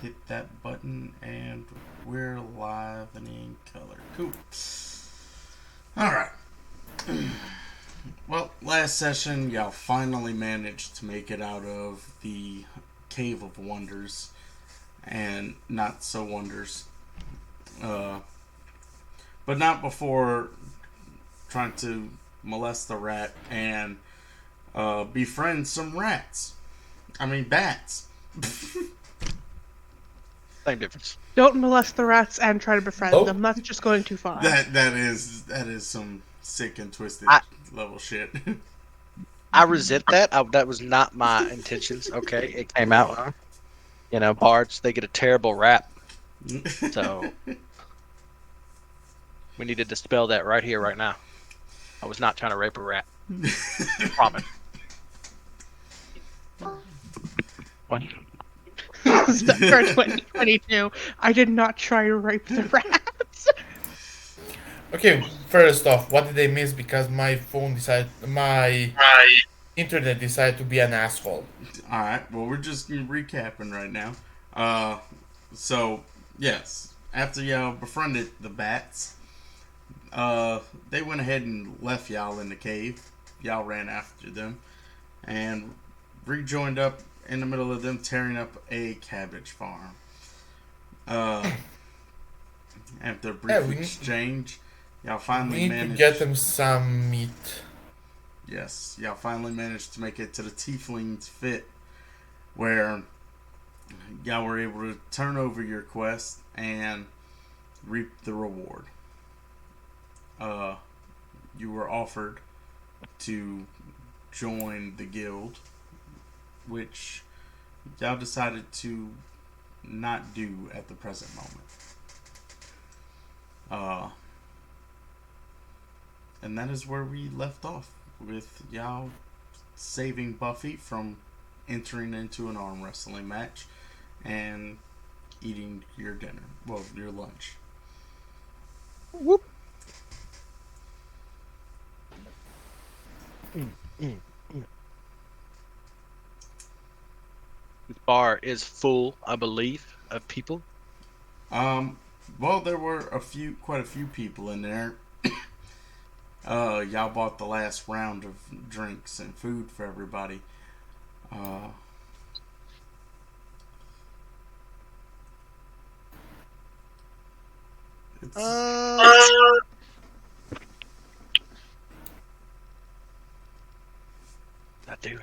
hit that button, and we're live and in color. Cool. Alright. Well, last session, y'all finally managed to make it out of the Cave of Wonders and Not So Wonders. Uh, but not before trying to molest the rat and befriend some rats. I mean, bats. Same difference. Don't molest the rats and try to befriend Oh. them. That's just going too far. That is some sick and twisted I- level shit. I resent that. That was not my intentions. Okay, it came out. Bards, they get a terrible rap. So we need to dispel that right here, right now. I was not trying to rape a rat. Promise. What? For 2022, I did not try to rape the rats. Okay, first off, what did they miss because my internet decided to be an asshole? Alright, well, we're just recapping right now. So, yes, after y'all befriended the bats, they went ahead and left y'all in the cave. Y'all ran after them and rejoined up in the middle of them tearing up a cabbage farm. After a brief exchange, y'all We finally need managed to get them some meat. Yes, y'all finally managed to make it to the Tiefling's Fit, where y'all were able to turn over your quest and reap the reward. You were offered to join the guild, which y'all decided to not do at the present moment. And that is where we left off, with y'all saving Buffy from entering into an arm wrestling match and eating your dinner. Well, your lunch. Whoop. This bar is full, I believe, of people. Well, there were quite a few people in there. Y'all bought the last round of drinks and food for everybody. It's Not doing.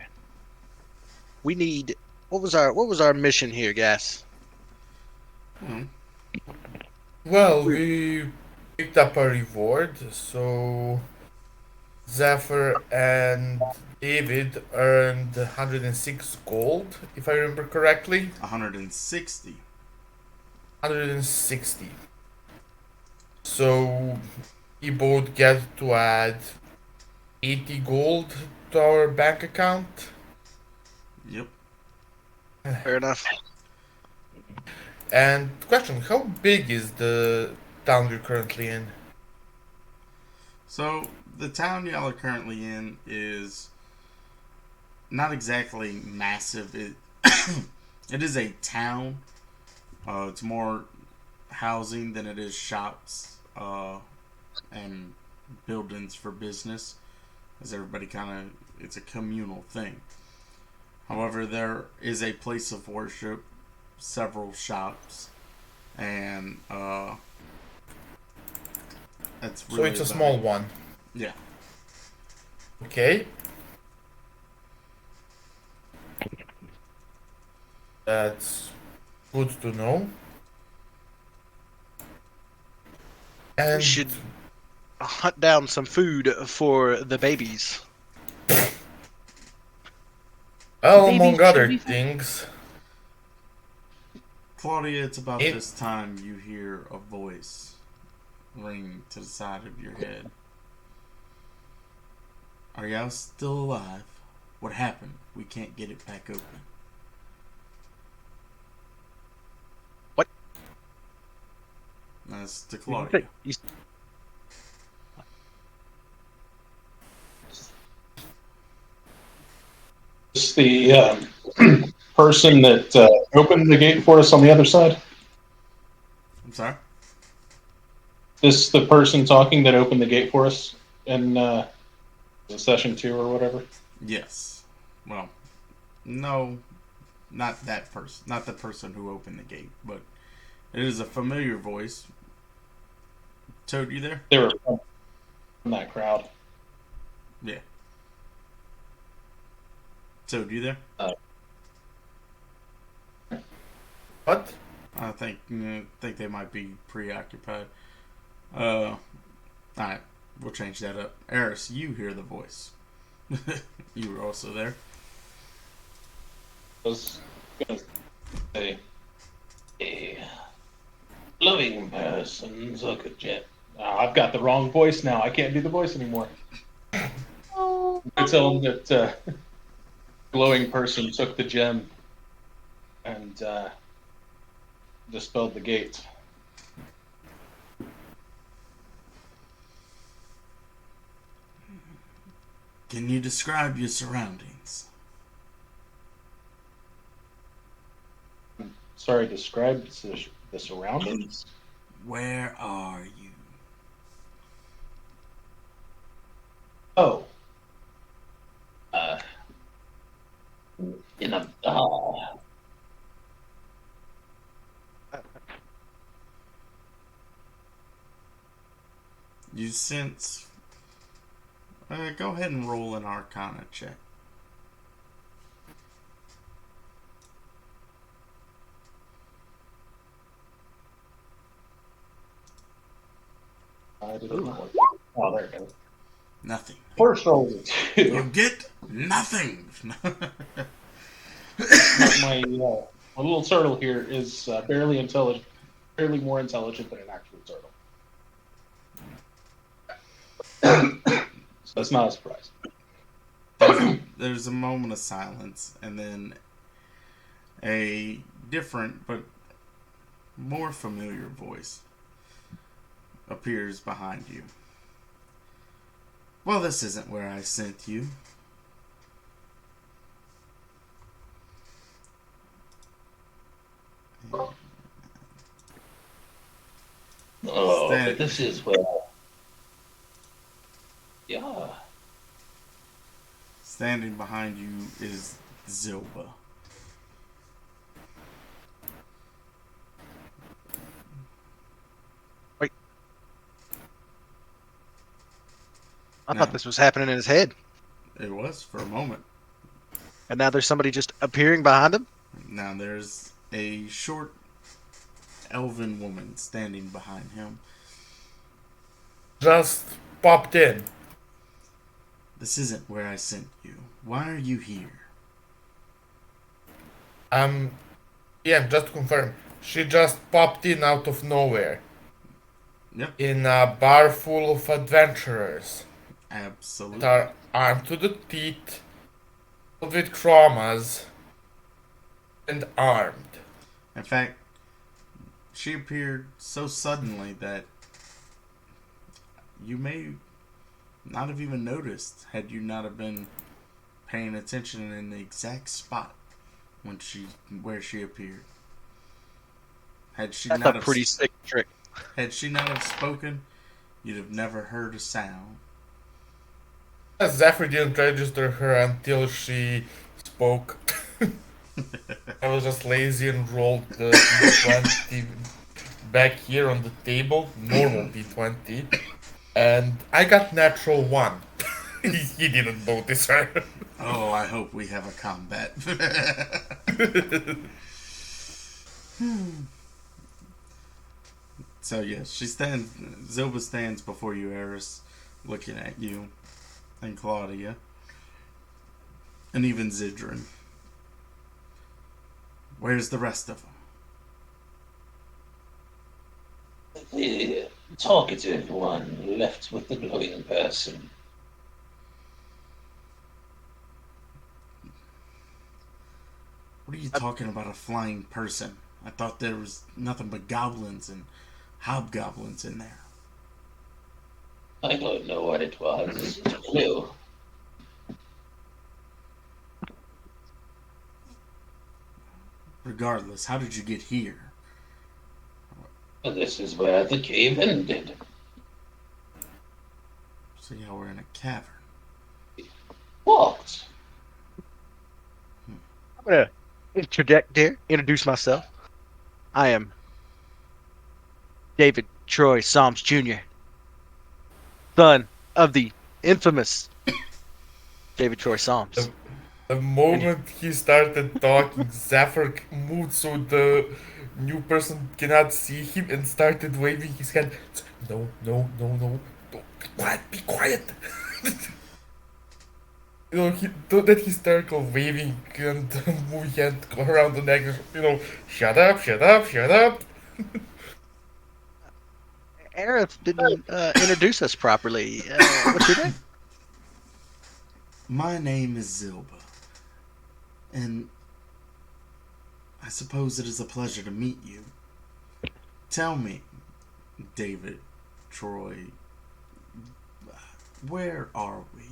We need. What was our mission here, guys? Well, we picked up a reward, so Zephyr and David earned 106 gold, if I remember correctly. 160. 160. So we both get to add 80 gold to our bank account. Yep. Fair enough. And question, how big is the town you're currently in? So, the town y'all are currently in is not exactly massive. It is a town. It's more housing than it is shops and buildings for business, as everybody it's a communal thing. However, there is a place of worship, several shops, and that's So really it's a about small it. one. Yeah. Okay. That's good to know. And We should hunt down some food for the babies. well, Babies among should other be fed. things, Claudia, it's about It- this time you hear a voice ring to the side of your head. Are y'all still alive? What happened? We can't get it back open. What? That's to Claudia. It's the person that opened the gate for us on the other side? I'm sorry? This the person talking that opened the gate for us in session 2 or whatever? Yes. Well, no, not that person. Not the person who opened the gate, but it is a familiar voice. Toad, you there? They were from that crowd. Yeah. Toad, you there? What? I think they might be preoccupied. Alright, we'll change that up. Eris, you hear the voice. You were also there. I was going to say, a loving person took a jet. I've got the wrong voice now. I can't do the voice anymore. I tell them that glowing person took the gem and dispelled the gate. Can you describe your surroundings? Sorry, describe the surroundings? Where are you? Oh. In a bar. You sense. Go ahead and roll an Arcana check. Oh, there it goes. Nothing. First roll is a 2. You get nothing. my little turtle here is barely intelligent, barely more intelligent than an actual turtle. So that's not a surprise. There's a moment of silence, and then a different but more familiar voice appears behind you. Well, this isn't where I sent you. Oh, but this is where. Yeah. Standing behind you is Zilba. Wait. I thought this was happening in his head. It was for a moment. And now there's somebody just appearing behind him? Now there's a short elven woman standing behind him. Just popped in. This isn't where I sent you. Why are you here? Yeah, just to confirm. She just popped in out of nowhere. Yep. In a bar full of adventurers. Absolutely. That are armed to the teeth, filled with traumas, and armed. In fact, she appeared so suddenly that you may not have even noticed had you not have been paying attention in the exact spot where she appeared. Had she That's not a pretty sick trick. Had she not have spoken, you'd have never heard a sound. Zephyr didn't register her until she spoke. I was just lazy and rolled the D20 back here on the table, normal D20, and I got natural 1. He didn't notice her. Oh, I hope we have a combat. So yes, Zilba stands before you, Eris, looking at you, and Claudia, and even Zidrin. Where's the rest of them? The talkative one left with the glowing person. What are you talking about, a flying person? I thought there was nothing but goblins and hobgoblins in there. I don't know what it was. Blue. Regardless, how did you get here? This is where the cave ended. So y'all were in a cavern. What? I'm gonna interject here, introduce myself. I am David Troy Psalms Jr., son of the infamous David Troy Psalms. The moment he started talking, Zephyr moved so the new person cannot see him and started waving his hand. No, no, no, no. Be quiet, be quiet. That hysterical waving and moving hand around the neck. Shut up, shut up, shut up. Aerith didn't introduce us properly. What's your name? My name is Zilba, and I suppose it is a pleasure to meet you. Tell me, David, Troy, where are we?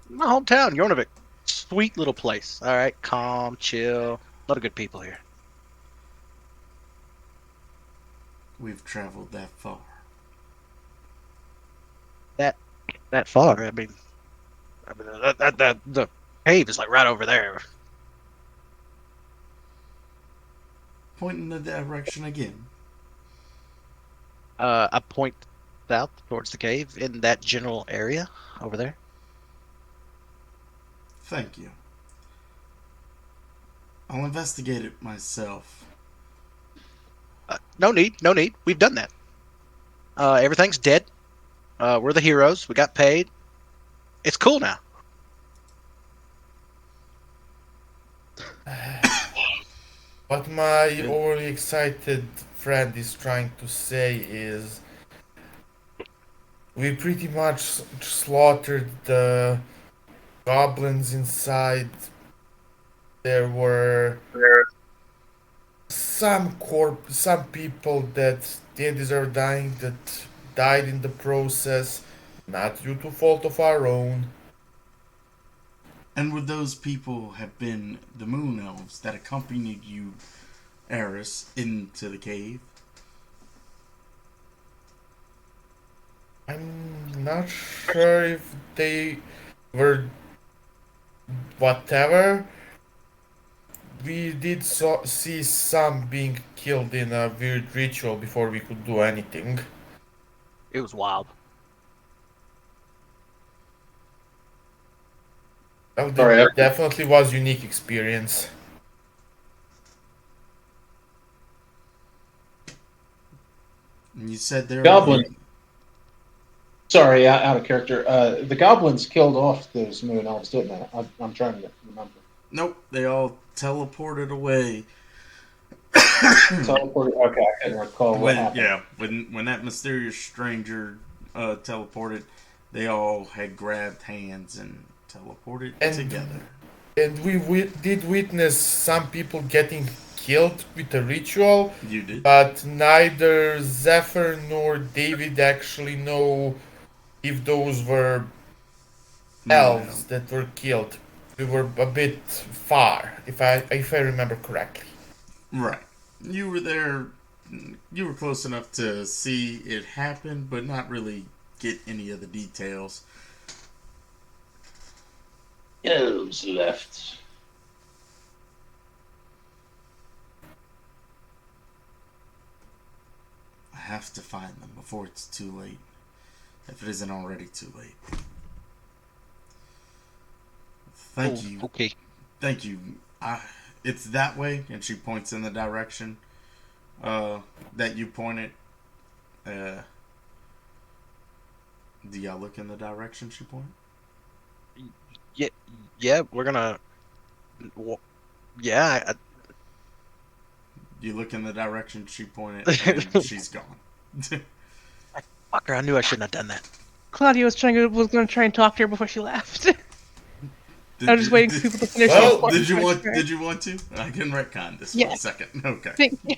My hometown, Yornavik. Sweet little place. All right, calm, chill. A lot of good people here. We've traveled that far. That far. I mean, the cave is like right over there. Point in the direction again. I point south towards the cave in that general area over there. Thank you. I'll investigate it myself. No need, no need. We've done that. Everything's dead. We're the heroes. We got paid. It's cool now. What my overly excited friend is trying to say is we pretty much slaughtered the goblins inside. There were some people that didn't deserve dying that died in the process, not due to fault of our own. And would those people have been the moon elves that accompanied you, Eris, into the cave? I'm not sure if they were whatever. We did see some being killed in a weird ritual before we could do anything. It was wild. Well, Sorry, it definitely was unique experience. And you said there Goblin. were... Sorry, out of character. The goblins killed off those moon elves, didn't they? I'm trying to remember. Nope, they all teleported away. Teleported. Okay, I couldn't recall what happened. When that mysterious stranger teleported, they all had grabbed hands and teleported together. And we did witness some people getting killed with a ritual. You did? But neither Zephyr nor David actually know if those were elves that were killed. We were a bit far, if I remember correctly. Right. You were there. You were close enough to see it happen, but not really get any of the details. Elves left. I have to find them before it's too late. If it isn't already too late. Thank you. Okay. Thank you. It's that way, and she points in the direction that you pointed. Do y'all look in the direction she pointed? Yeah, we're gonna. Yeah, You look in the direction she pointed, and she's gone. fucker, I knew I shouldn't have done that. Claudia was going to try and talk to her before she left. I was just waiting for people to finish. Well, Did you want to? I can retcon this for a second. Okay. Thank you.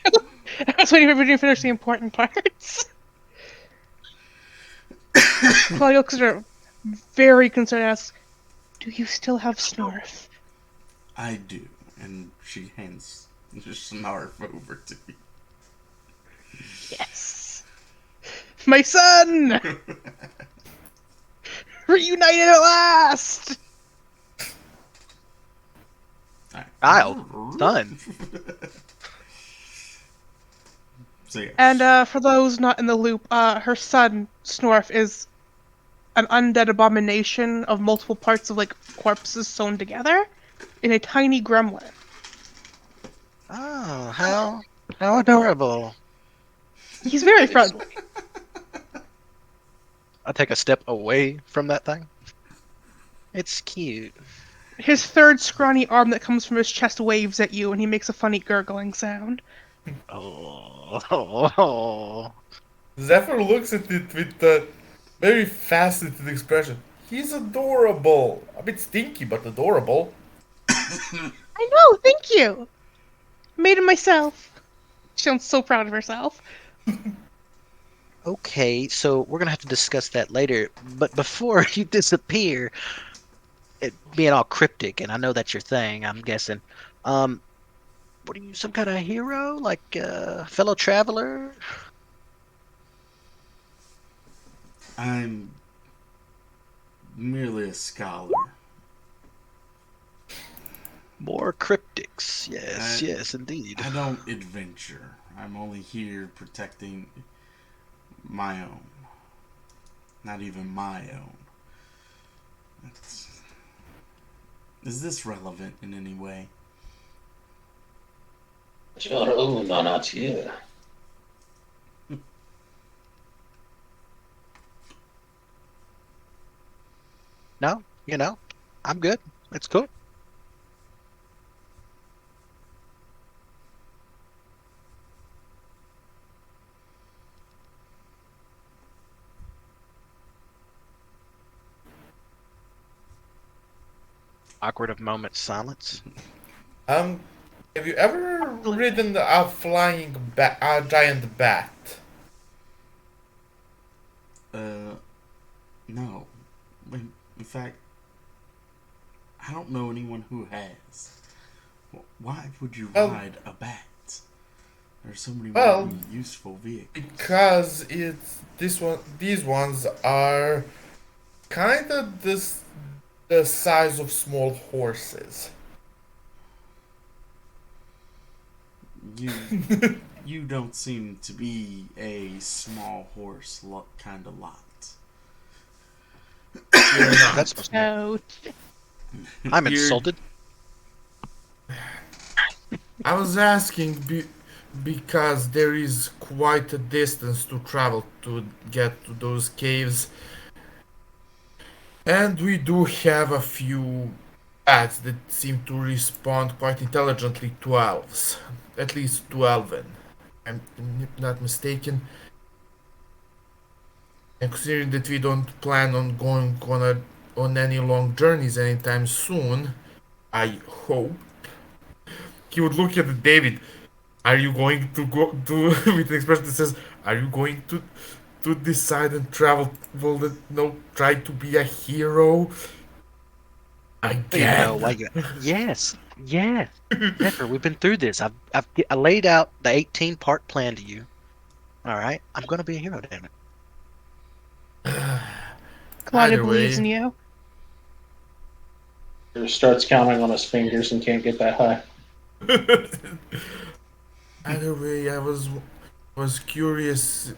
I was waiting for everybody to finish the important parts. Claudia looks at her very concerned and asks, "Do you still have Snorf?" I do. And she hands Snarf over to me. Yes. My son! Reunited at last! Child, son. So yeah. And for those not in the loop, her son, Snorf, is an undead abomination of multiple parts of like corpses sewn together in a tiny gremlin. Oh, how adorable. He's very friendly. I take a step away from that thing. It's cute. His third scrawny arm that comes from his chest waves at you, and he makes a funny gurgling sound. Oh. Zephyr looks at it with a very fascinated expression. He's adorable. A bit stinky, but adorable. I know, thank you! Made him myself. She sounds so proud of herself. Okay, so we're gonna have to discuss that later. But before you disappear, it being all cryptic, and I know that's your thing, I'm guessing. What are you, some kind of hero? Like fellow traveler? I'm merely a scholar. More cryptics. Yes, I- yes, indeed. I don't adventure. I'm only here protecting my own. Not even my own. That's... Is this relevant in any way? Your own are not here. No, I'm good. It's cool. Awkward of moment silence. Have you ever ridden a a giant bat? No. In fact, I don't know anyone who has. Why would you Well- ride a bat? There's so many Well, more useful vehicles. Because these ones are kind of the size of small horses. You don't seem to be a small horse kind of lot. That's supposed to mean. No. I'm You're- insulted. I was asking because there is quite a distance to travel to get to those caves. And we do have a few bats that seem to respond quite intelligently to elves. At least to elven. I'm not mistaken. And considering that we don't plan on going on any long journeys anytime soon, I hope. He would look at David. Are you going to go to with an expression that says, "Are you going to decide and travel? No, try to be a hero I don't even know again." why you. Yes, yes. Pepper, we've been through this. I laid out the 18-part plan to you. All right, I'm gonna be a hero, damn it. Claudia Either believes way. in you. He starts counting on his fingers and can't get that high. Either way, I was curious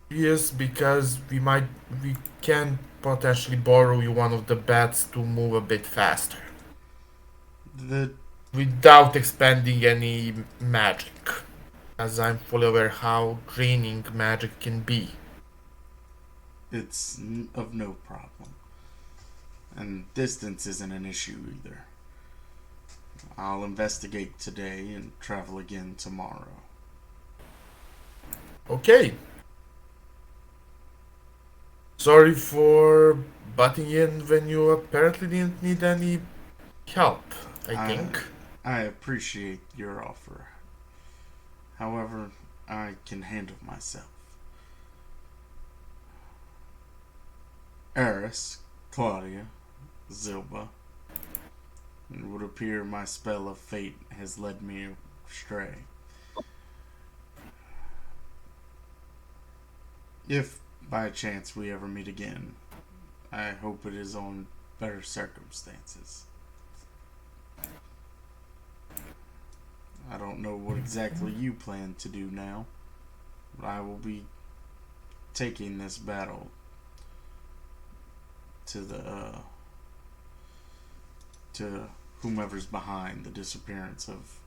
because we can potentially borrow you one of the bats to move a bit faster The without expending any magic, as I'm fully aware how draining magic can be. It's of no problem. And distance isn't an issue either. I'll investigate today and travel again tomorrow. Okay. Sorry for butting in when you apparently didn't need any help, I think. I appreciate your offer. However, I can handle myself. Eris, Claudia, Zilba, It would appear my spell of fate has led me astray. If by chance we ever meet again, I hope it is on better circumstances. I don't know what exactly you plan to do now, but I will be taking this battle to to whomever's behind the disappearance of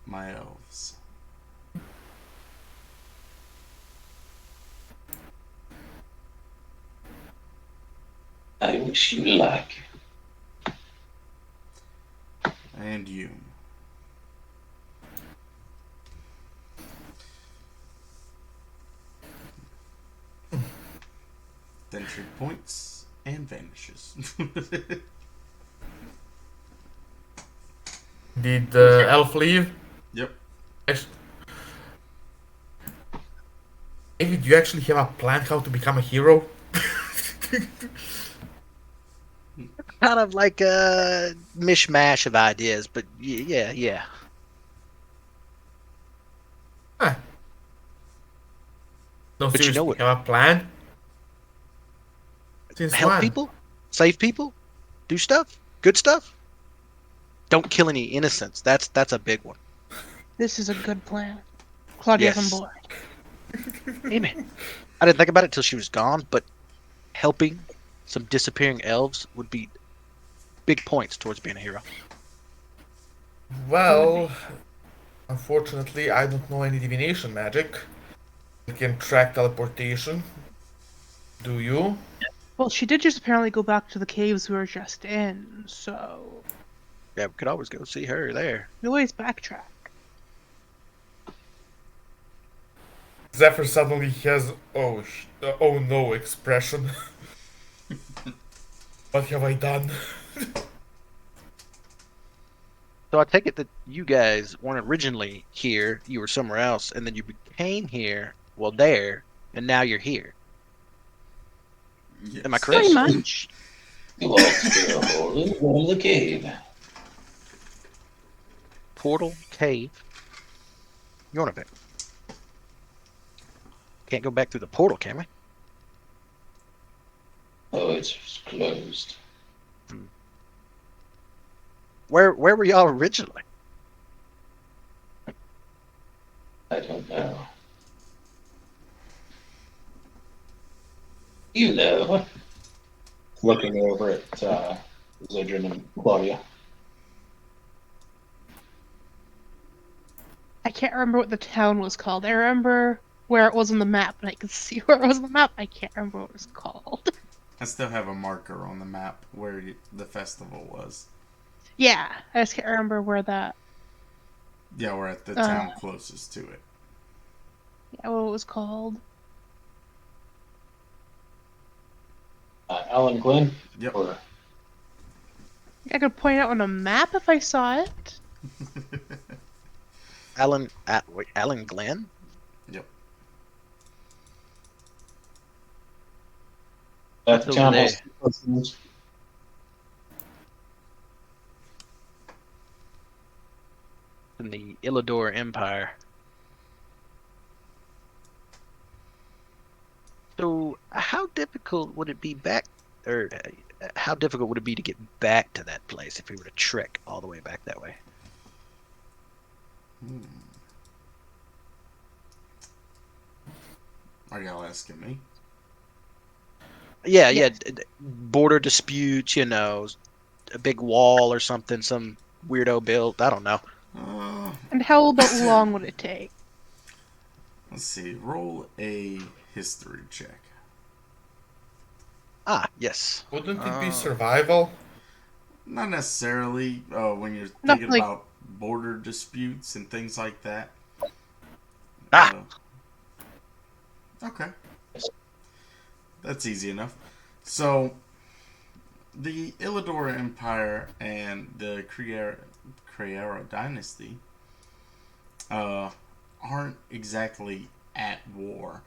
my elves. I wish you luck. And you. Then she points and vanishes. Did the elf leave? Yep. Yes. David, do you actually have a plan how to become a hero? Kind of like a mishmash of ideas, but yeah. Huh. No, But you know seriously, what? have a plan? Since Help when? people, save people, do stuff, good stuff. Don't kill any innocents. That's a big one. This is a good plan. Claudia's on Yes. board. Amen. I didn't think about it till she was gone, but helping some disappearing elves would be big points towards being a hero. Well, unfortunately, I don't know any divination magic. I can track teleportation. Do you? Well, she did just apparently go back to the caves we were just in, so Yeah, we could always go see her there. we always backtrack. Zephyr suddenly has oh no expression. What have I done? So I take it that you guys weren't originally here, you were somewhere else, and then you became here, well, there, and now you're here. Yes. Am I correct? Pretty much. You walk through a hole in the wall of the cave. Portal, cave. You want to pick? Can't go back through the portal, can we? Oh, it's closed. Where were y'all originally? I don't know. You know. Looking over at Zidrin and Claudia. I can't remember what the town was called. I remember where it was on the map, and I could see where it was on the map. I can't remember what it was called. I still have a marker on the map where the festival was. Yeah, I just can't remember where that. Yeah, we're at the town closest to it. Yeah, what it was called. Alan Glenn? Yep. Or I could point out on a map if I saw it. Alan Glenn? Yep. at the That's town over hall. In the Illidor Empire. So, how difficult would it be how difficult would it be to get back to that place if we were to trek all the way back that way? Are y'all asking me? Yeah, Yes. border disputes, a big wall or something, some weirdo built. I don't know. And how about long would it take? Let's see. Roll a history check. Ah, yes. Wouldn't it be survival? Not necessarily when you're Not thinking like- about border disputes and things like that. Ah. Okay. That's easy enough. So, the Illidor Empire and the Creera Dynasty aren't exactly at war.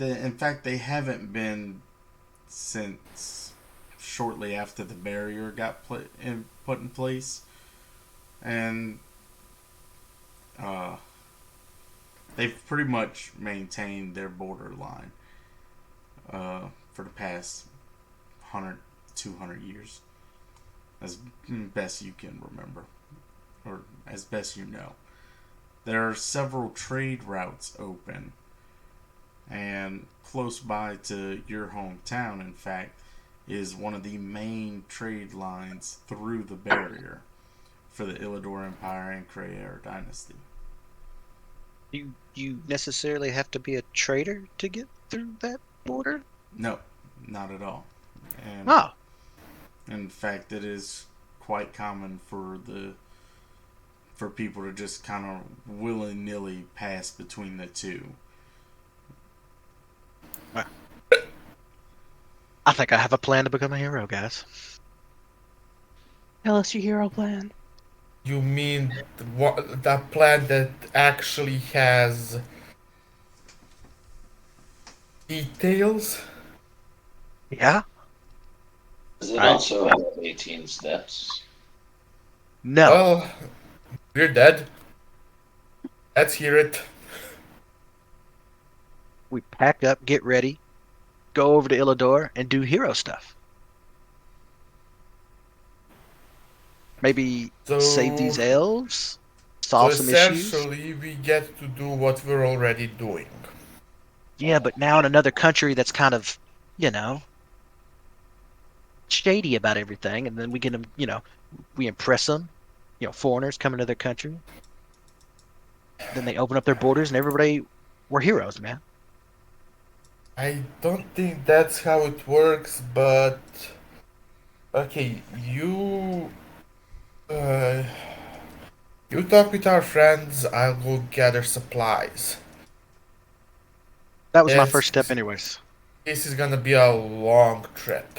In fact, they haven't been since shortly after the barrier got put in place, and uh, they've pretty much maintained their borderline for the past 100, 200 years, as best you can remember, or as best you know. There are several trade routes open, and close by to your hometown, in fact, is one of the main trade lines through the barrier for the Illidan Empire and Krayar Dynasty. You necessarily have to be a trader to get through that border? No, not at all. And Oh, in fact, it is quite common for people to just kind of willy nilly pass between the two. I think I have a plan to become a hero, guys. Tell us your hero plan. You mean the plan that actually has details? Yeah? Does it Alright. also have 18 steps? No. Well, we're dead. Let's hear it. We pack up, get ready, go over to Illidan, and do hero stuff. Maybe save these So, elves, so solve some issues. essentially, we get to do what we're already doing. Yeah, but now in another country that's kind of, you know, shady about everything, and then we get them, we impress them, foreigners coming to their country. Then they open up their borders, and everybody, we're heroes, man. I don't think that's how it works, but okay, uh, you talk with our friends. I'll go gather supplies. That was my Yes, first step, anyways. this is gonna be a long trip.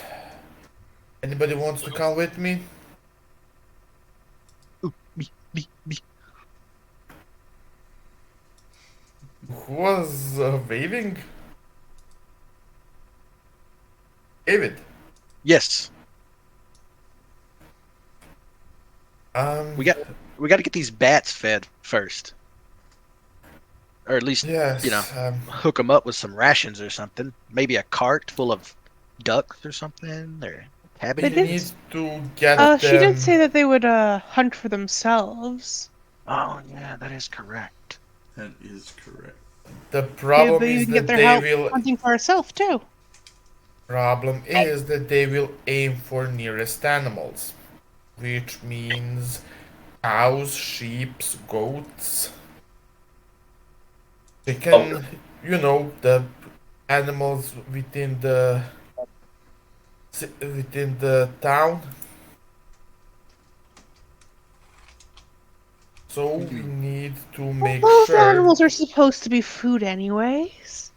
Anybody wants to come with me? Ooh, me. Who was waving? David. Yes, Um. we got to get these bats fed first, or at least Yes. hook them up with some rations or something. Maybe a cart full of ducks or something, or We cabbages. did- need to get She did them. say that they would hunt for themselves. Oh yeah, that is correct. That is correct. The problem They is can get that their they help will. hunting for herself too. Problem is that they will aim for nearest animals, which means cows, sheep, goats. They can, the animals within the town. So we need to make Those sure animals are supposed to be food anyways.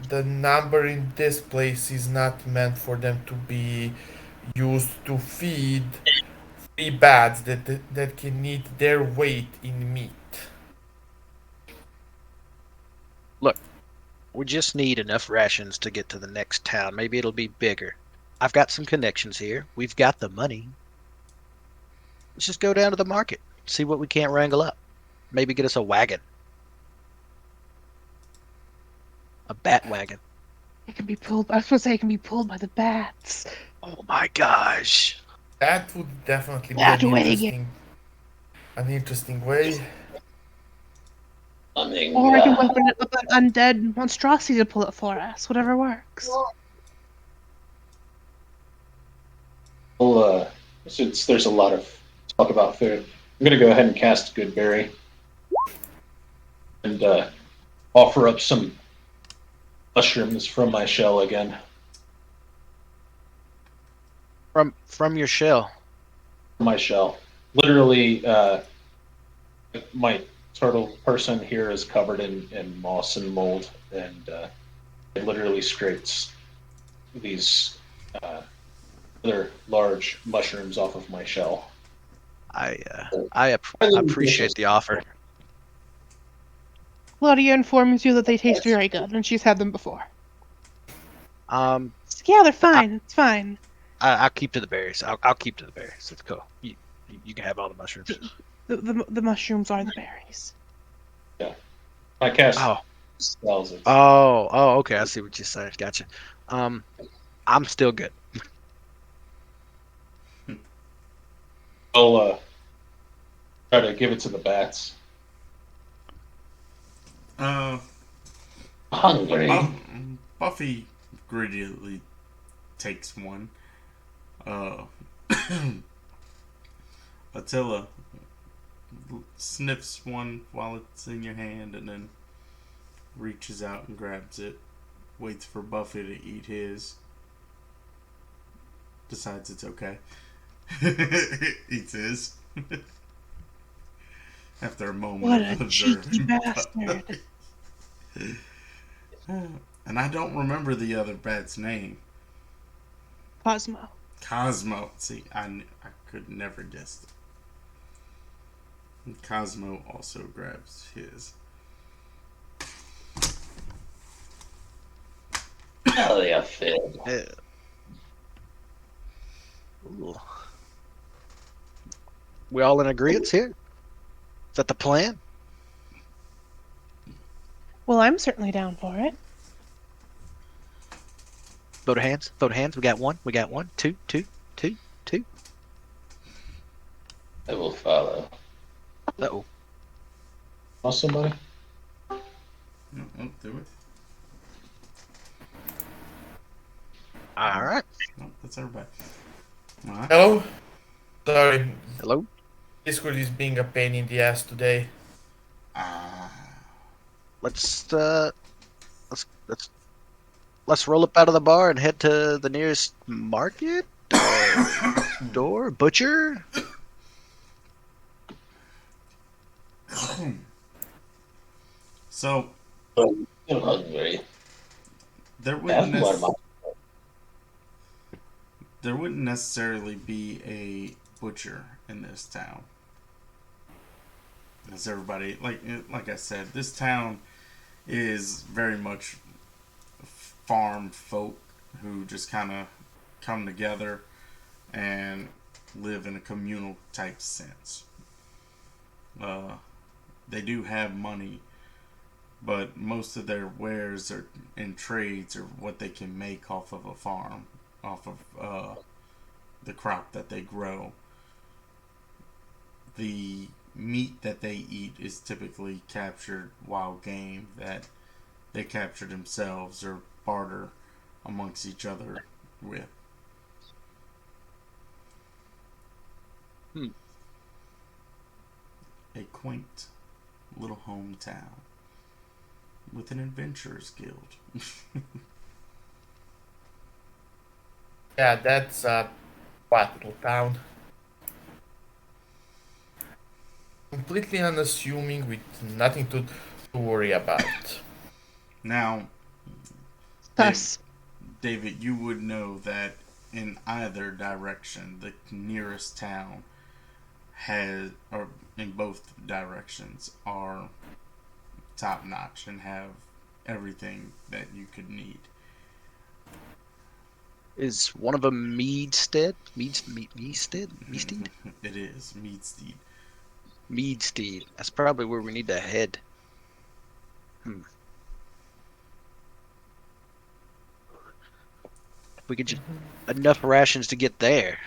the number in this place is not meant for them to be used to feed free bats that can eat their weight in meat. Look, we just need enough rations to get to the next town. Maybe it'll be bigger. I've got some connections here. We've got the money. Let's just go down to the market, see what we can't wrangle up. Maybe get us a wagon. A bat wagon. It can be pulled. I was supposed to say it can be pulled by the bats. Oh my gosh. That would definitely be Bat wagon. an interesting way. I mean, Or I can weapon it up an undead monstrosity to pull it for us. Whatever works. well, since there's a lot of talk about food, I'm going to go ahead and cast Goodberry and offer up some mushrooms from my shell again. From your shell. My shell. Literally, my turtle person here is covered in moss and mold, and it literally scrapes these other large mushrooms off of my shell. I appreciate the offer. Claudia informs you that they taste very good, and she's had them before. Yeah, they're fine. It's fine. I'll keep to the berries. I'll keep to the berries. It's cool. You can have all the mushrooms. The mushrooms are the berries. My cast Oh, spells it. okay. I see what you're saying. Gotcha. I'm still good. I'll try to give it to the bats. Uh, Hungry. Buffy greedily takes one. Uh, Attila sniffs one while it's in your hand and then reaches out and grabs it. Waits for Buffy to eat his. Decides it's okay. Eats his. After a moment What of a cheeky observing bastard. And I don't remember the other bat's name. Cosmo. Cosmo. See, I could never guess it. And Cosmo also grabs his. Oh, yeah, fed. Yeah. Ooh. We all in agreement here? Is that the plan? Well, I'm certainly down for it. Vote of hands. Vote of hands. We got one. We got one. Two. I will follow. Uh-oh. Lost somebody? No, oh, do it. All right. No, that's everybody. Alright. Hello? Sorry, Hello. Discord is being a pain in the ass today. Let's let's roll up out of the bar and head to the nearest market or store, butcher. So I'm hungry. there I wouldn't have one of my. there wouldn't necessarily be a butcher in this town. As everybody like I said, this town is very much farm folk who just kind of come together and live in a communal type sense. They do have money, but most of their wares are in trades or what they can make off of a farm, off of the crop that they grow. The meat that they eat is typically captured wild game that they capture themselves or barter amongst each other with. Hmm. A quaint little hometown with an adventurers guild. Yeah, that's a quiet little town. Completely unassuming with nothing to worry about. Now, Thus. David, you would know that in either direction, the nearest town has, or in both directions, are top notch and have everything that you could need. Is one of them Meadstead? Meadstead? Meadstead? It is Meadsteed. Meadstead. That's probably where we need to head. We could just enough rations to get there.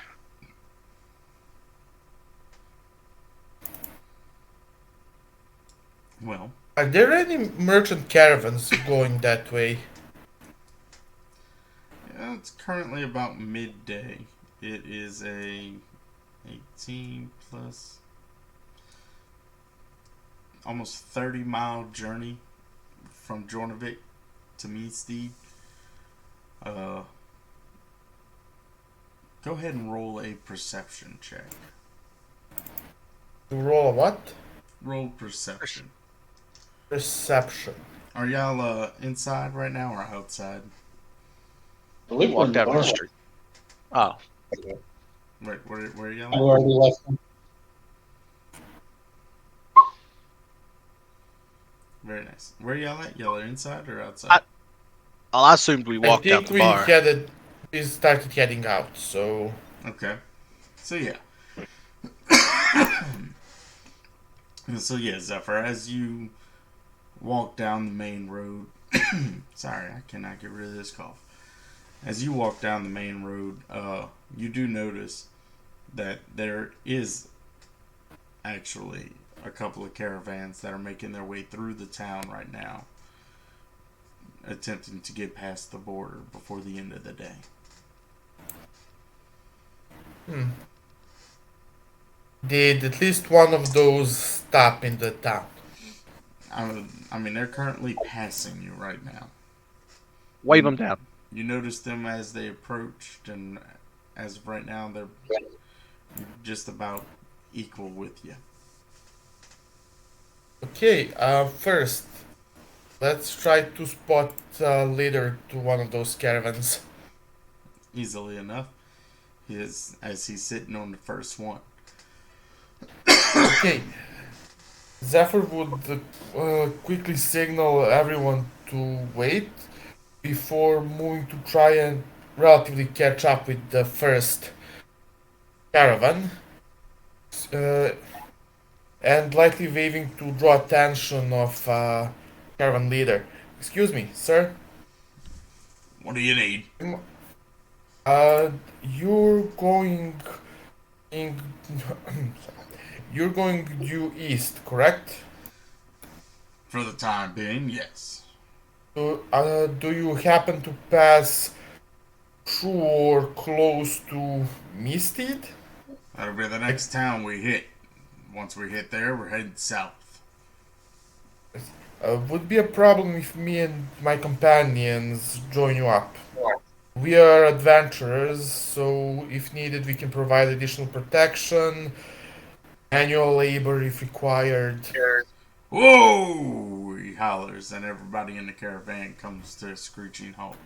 Well, Are there any merchant caravans going that way? yeah, it's currently about midday. It is a 18 plus almost 30-mile journey from Jornavik to Meadsteed. Uh, Go ahead and roll a perception check. To roll a what? Roll perception. Perception. Are y'all inside right now or outside? I believe we're Walked out on the north. street. Oh, Wait, where are y'all I at? already left them. Very nice. Where y'all at? Y'all are inside or outside? Oh, I assumed we I walked out think the bar. we started heading out, so Okay. So yeah. So yeah, Zephyr, as you walk down the main road. Sorry, I cannot get rid of this cough. As you walk down the main road, you do notice that there is actually a couple of caravans that are making their way through the town right now, attempting to get past the border before the end of the day. did at least one of those stop in the town? I mean, they're currently passing you right now. Wave them down. You notice them as they approached, and as of right now, they're just about equal with you. Okay, first, let's try to spot a leader to one of those caravans. Easily enough, as he's sitting on the first one. Okay, Zephyr would quickly signal everyone to wait before moving to try and relatively catch up with the first caravan, uh, and likely waving to draw attention of caravan leader. Excuse me, sir. What do you need? You're going in. You're going due east, correct? For the time being, yes. Do you happen to pass through or close to Misted? That'll be the next town we hit. Once we hit there, we're heading south. Would be a problem if me and my companions join you up. We are adventurers, so if needed, we can provide additional protection, manual labor if required. Whoa! He hollers, and everybody in the caravan comes to a screeching halt.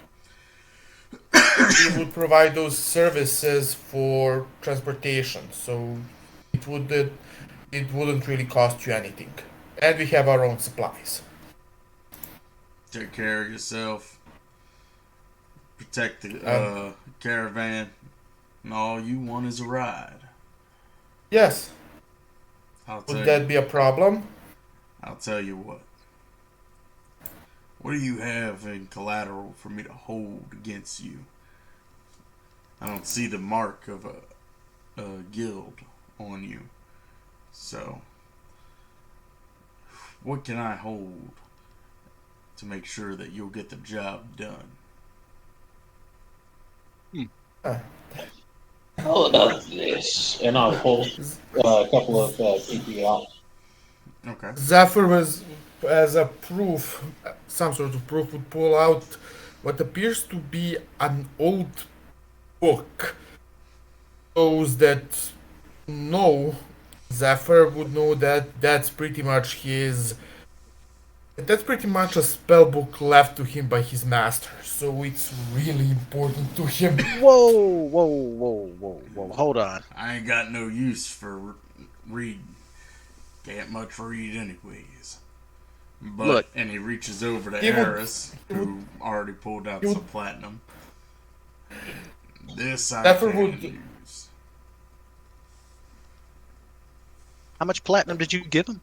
We would provide those services for transportation, so it wouldn't really cost you anything, and we have our own supplies. Take care of yourself. Protect the Um, caravan. And all you want is a ride. Yes, I'll would tell that you. be a problem? I'll tell you what. What do you have in collateral for me to hold against you? I don't see the mark of a guild on you. So, what can I hold to make sure that you'll get the job done? Uh, How about this? And I'll pull a couple of PP out. Okay. Zephyr was, as a proof, some sort of proof, would pull out what appears to be an old book. Those that know Zephyr would know that that's pretty much a spell book left to him by his master. So it's really important to him. Whoa, whoa, whoa, whoa, whoa. Hold on. I ain't got no use for reading. Can't much read anyways. But Look. and he reaches over to He would- Eris, who already pulled out he would- some platinum. This I Zephyr can would- use. How much platinum did you give him?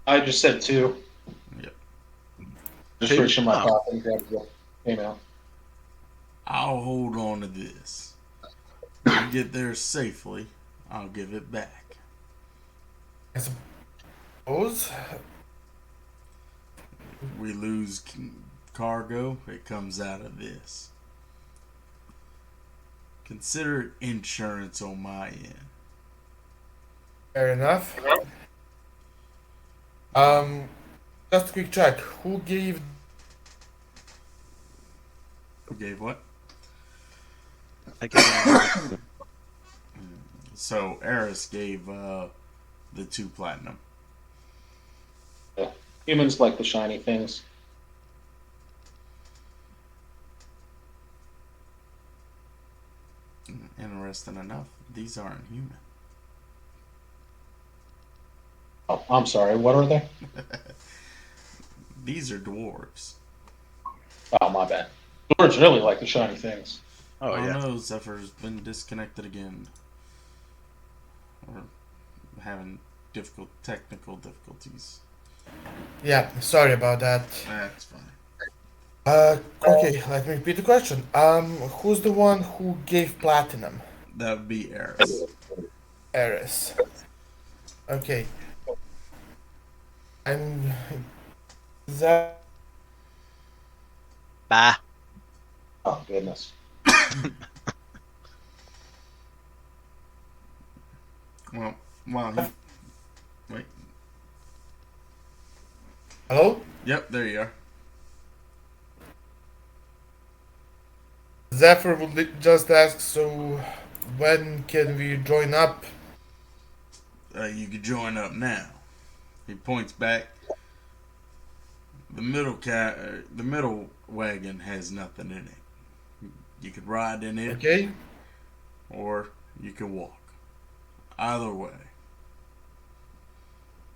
I just said two. Yep. Just Two? reached in my Oh. pocket and grabbed the email. I'll hold on to this. When you get there safely, I'll give it back. I suppose. We lose cargo, it comes out of this. Consider it insurance on my end. Fair enough. Just a quick check. Who gave? Who gave what? I gave him So Eris gave the 2 platinum. Yeah. Humans like the shiny things. Interesting enough, these aren't human. Oh, I'm sorry. What are they? These are dwarves. Oh, my bad. Dwarves really like the shiny things. Oh Oh yeah. no, Zephyr's been disconnected again. Or having technical difficulties. Yeah, sorry about that. That's fine. Okay, let me repeat the question. Who's the one who gave platinum? That would be Eris. Eris. Okay. I'm that Bye. Oh, goodness. Well, wow, he. Wait. hello? Yep, there you are. Zephyr would just ask, so when can we join up? You could join up now. He points back. The middle wagon has nothing in it. You could ride in it, Okay? or you can walk. Either way.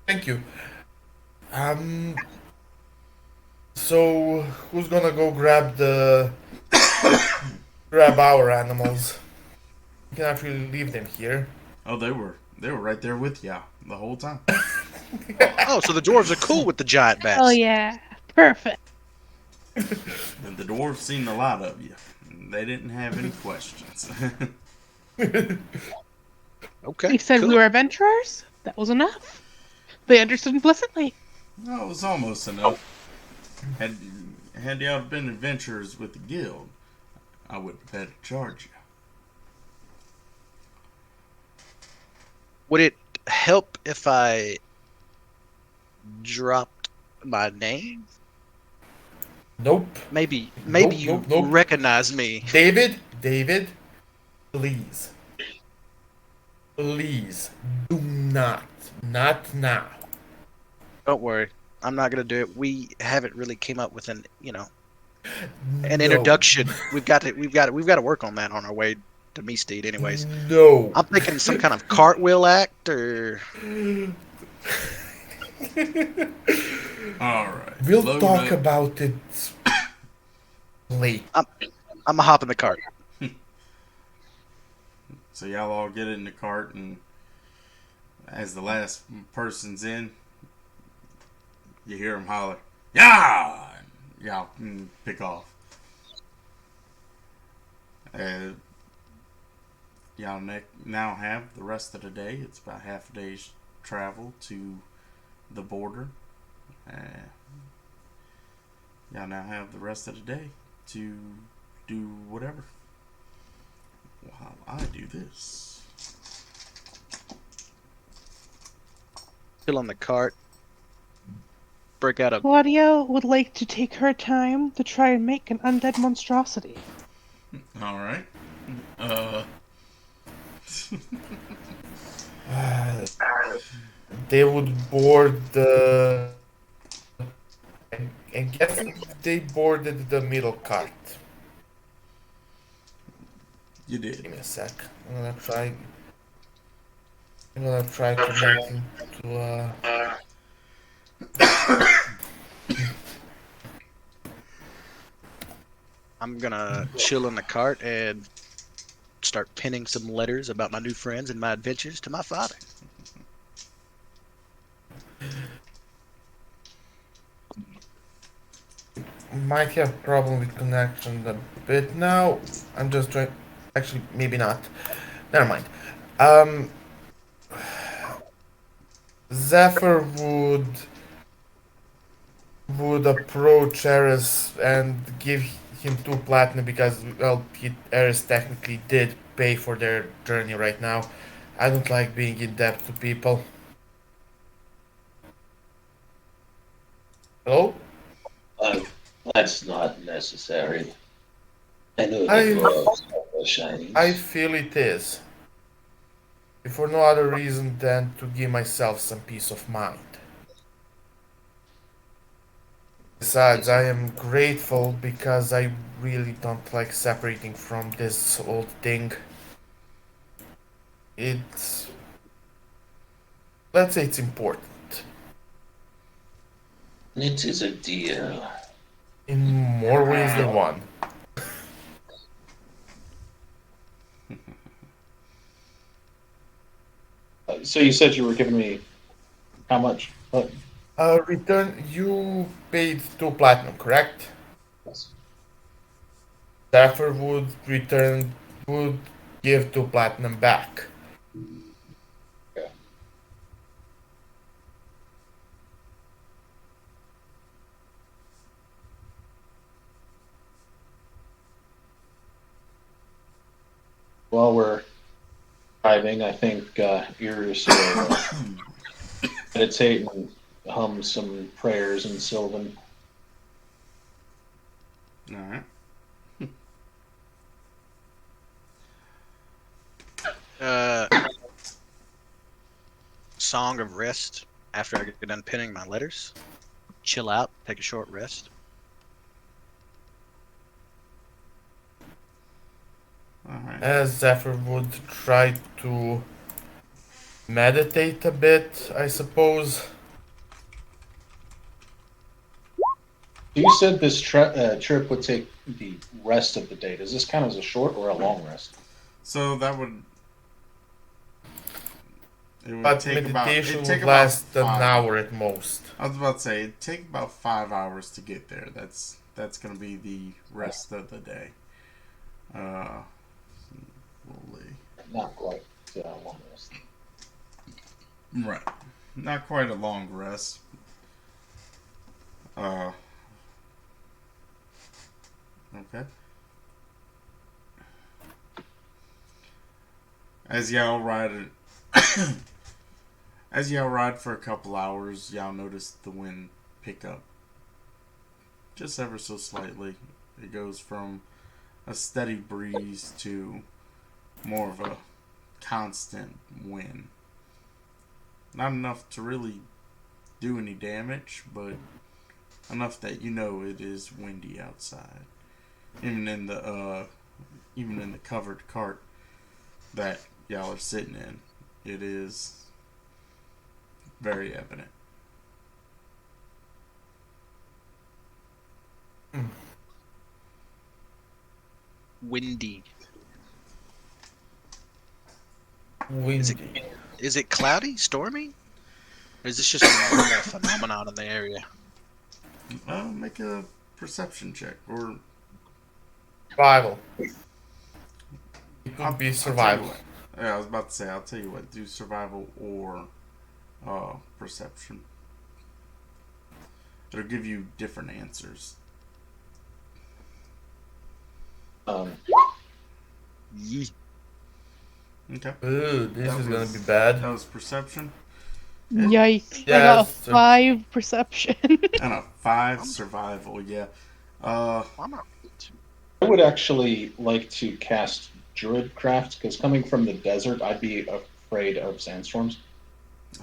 Thank you. So who's gonna go grab our animals? We can actually leave them here. Oh, they were right there with ya the whole time. Oh, so the dwarves are cool with the giant bats. Oh yeah, perfect. And the dwarves seen a lot of you. They didn't have any questions. Okay. They said cool. we were adventurers. That was enough. They understood implicitly. No, it was almost enough. Had had y'all been adventurers with the guild, I would have had to charge you. Would it help if I dropped my name? Nope. Maybe Nope, you nope, nope. recognize me. David, please. Please. Do not. Not now. Don't worry. I'm not gonna do it. We haven't really came up with an No. introduction. We've got to work on that on our way to Meesteed anyways. No. I'm thinking some kind of cartwheel act or All right. We'll load talk up. about it later. I'm gonna hop in the cart. So y'all all get in the cart, and as the last person's in, you hear him holler, "Yeah!" Y'all pick off. Uh, y'all now have the rest of the day. It's about half a day's travel to the border. Y'all now have the rest of the day to do whatever. While I do this. Still on the cart. Break out a Claudia would like to take her time to try and make an undead monstrosity. All right. They would board the. I'm guessing they boarded the middle cart. You Give did. me a sec. I'm gonna try. I'm gonna try to make into I'm gonna chill in the cart and start penning some letters about my new friends and my adventures to my father. might have problem with connection a bit now. I'm just trying. Actually, maybe not. Never mind. Um, Zephyr would approach Eris and give him 2 platinum because well, Eris technically did pay for their journey right now. I don't like being in debt to people. Hello? Uh, that's not necessary. I know the I dwarves have the shinies. I feel it is. If for no other reason than to give myself some peace of mind. Besides, I am grateful because I really don't like separating from this old thing. It's. Let's say it's important. It is a deal. In more ways than one. So you said you were giving me how much? What? Return. You paid 2 platinum, correct? Yes. Zephyr would give 2 platinum back. Okay. While we're driving, I think Iris will meditate and hum some prayers in Sylvan. All right. Song of rest after I get done pinning my letters. Chill out, take a short rest. All right. As Zephyr would try to meditate a bit, I suppose. You said this trip would take the rest of the day. Does this count as a short or a long rest? So that would. It would But take meditation it'd take would about last an 5 hour at most. I was about to say it'd take about 5 hours to get there. That's gonna be the rest of the day. We'll Not quite a long rest. Right. Not quite a long rest. Okay. As y'all ride as y'all ride for a couple hours, y'all notice the wind pick up. Just ever so slightly. It goes from a steady breeze to more of a constant wind. Not enough to really do any damage, but enough that you know it is windy outside. Even in the covered cart that y'all are sitting in, it is very evident. Windy. Windy. Is it cloudy, stormy? Or is this just a normal phenomenon in the area? Make a perception check, or Survival. It could I'll be tell you survival. what. Yeah, I was about to say, I'll tell you what. Do survival or perception. It'll give you different answers. Yee. Okay. Ooh, this That is gonna was- be bad. That was perception Yikes. I got Yes, a 5 perception. and a 5 survival. Yeah. I'm not. I would actually like to cast Druidcraft because coming from the desert, I'd be afraid of sandstorms,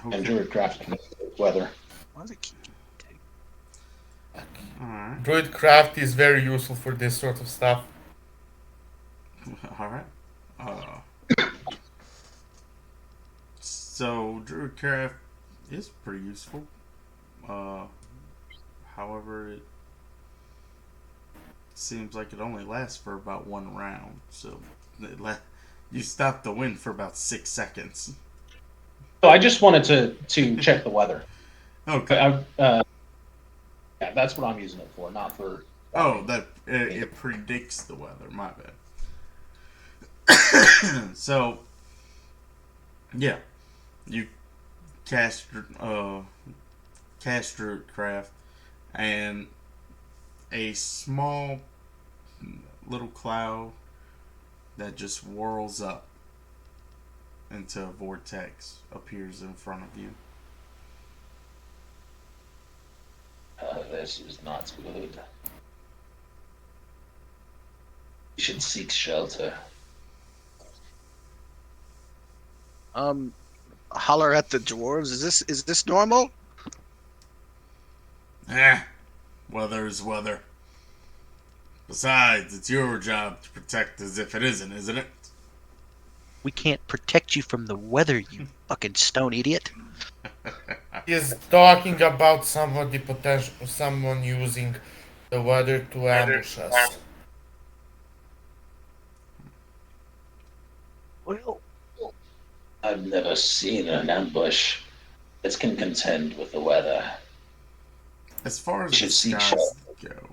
and Okay. Druidcraft can take weather. Why does it keep taking? All right. Druidcraft is very useful for this sort of stuff. All right. So Druidcraft is pretty useful. However, it seems like it only lasts for about 1 round. So you stop the wind for about 6 seconds. So I just wanted to check the weather. Okay. Yeah, that's what I'm using it for, not for. Oh, that it predicts the weather. My bad. So, yeah, you cast Druidcraft, and a small little cloud that just whirls up into a vortex appears in front of you. This is not good. You should seek shelter. Holler at the dwarves. Is this normal? Weather is weather. Besides, it's your job to protect as if it isn't it? We can't protect you from the weather, you fucking stone idiot. He is talking about someone using the weather to ambush us. Well, I've never seen an ambush that can contend with the weather. As far We as the should seek skies shelter. go,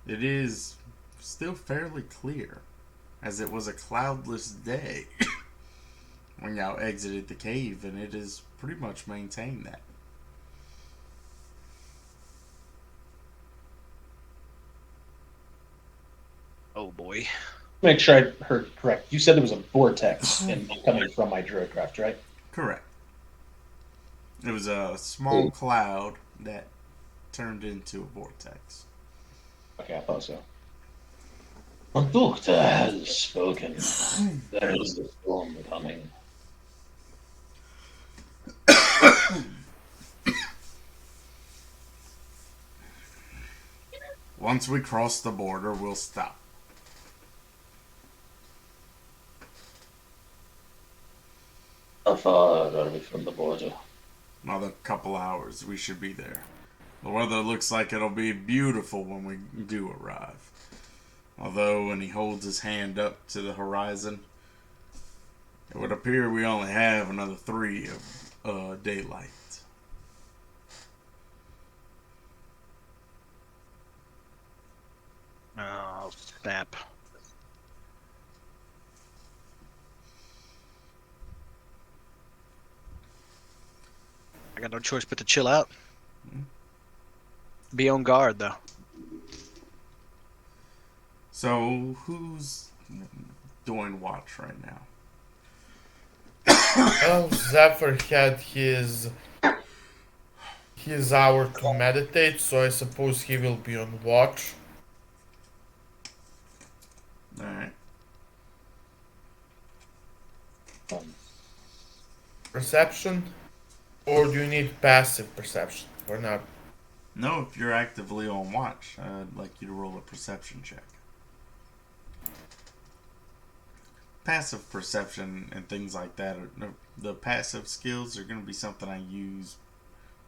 it is still fairly clear, as it was a cloudless day when y'all exited the cave, and it has pretty much maintained that. oh boy. Make sure I heard correct. You said there was a vortex coming from my droidcraft, right? Correct. It was a small cloud that turned into a vortex. Okay, I thought so. Conductor has spoken. There is a storm coming. Once we cross the border, we'll stop. How far are we from the border? Another couple hours, we should be there. The weather looks like it'll be beautiful when we do arrive. Although, when he holds his hand up to the horizon, it would appear we only have another 3 of daylight. Oh, snap. I got no choice but to chill out. Be on guard, though. So, who's doing watch right now? Well, Zephyr had his hour to meditate, so I suppose he will be on watch. Alright. Perception? Or do you need passive perception? Or not? No, if you're actively on watch, I'd like you to roll a perception check. Passive perception and things like that, the passive skills are going to be something I use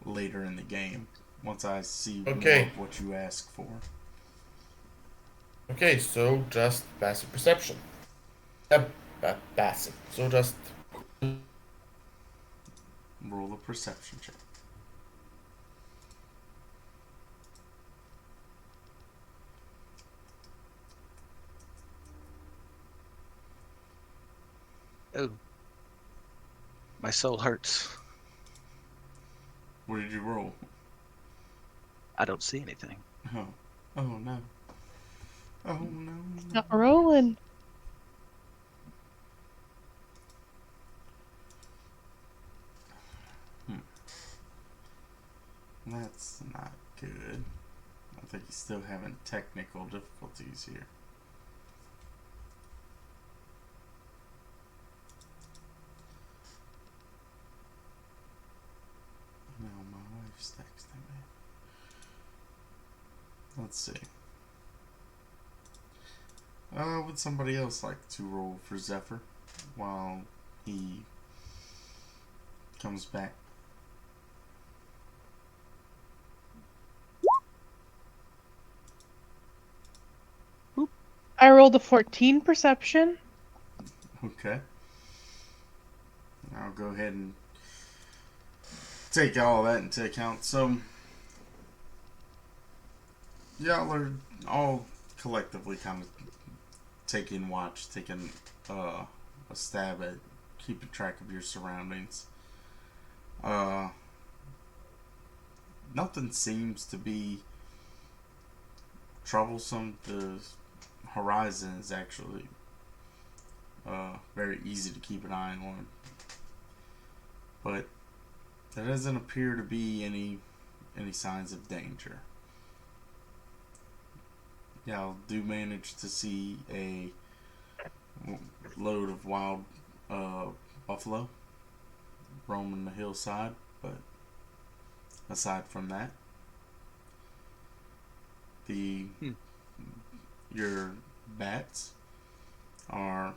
later in the game, once I see more Okay. of what you ask for. Okay, so just passive perception. Passive. So just Roll a perception check. Oh. My soul hurts. What did you roll? I don't see anything. Oh. Oh no. Oh no. Not rolling. That's not good. I think he's still having technical difficulties here. No, my wife's texting me. Let's see. Would somebody else like to roll for Zephyr while he comes back? I rolled a 14 perception. Okay. I'll go ahead and take all that into account. So, y'all are all collectively kind of taking watch, taking a stab at keeping track of your surroundings. Nothing seems to be troublesome. The horizon is actually very easy to keep an eye on, but there doesn't appear to be any signs of danger. Y'all do manage to see a load of wild buffalo roaming the hillside, but aside from that, your bats are,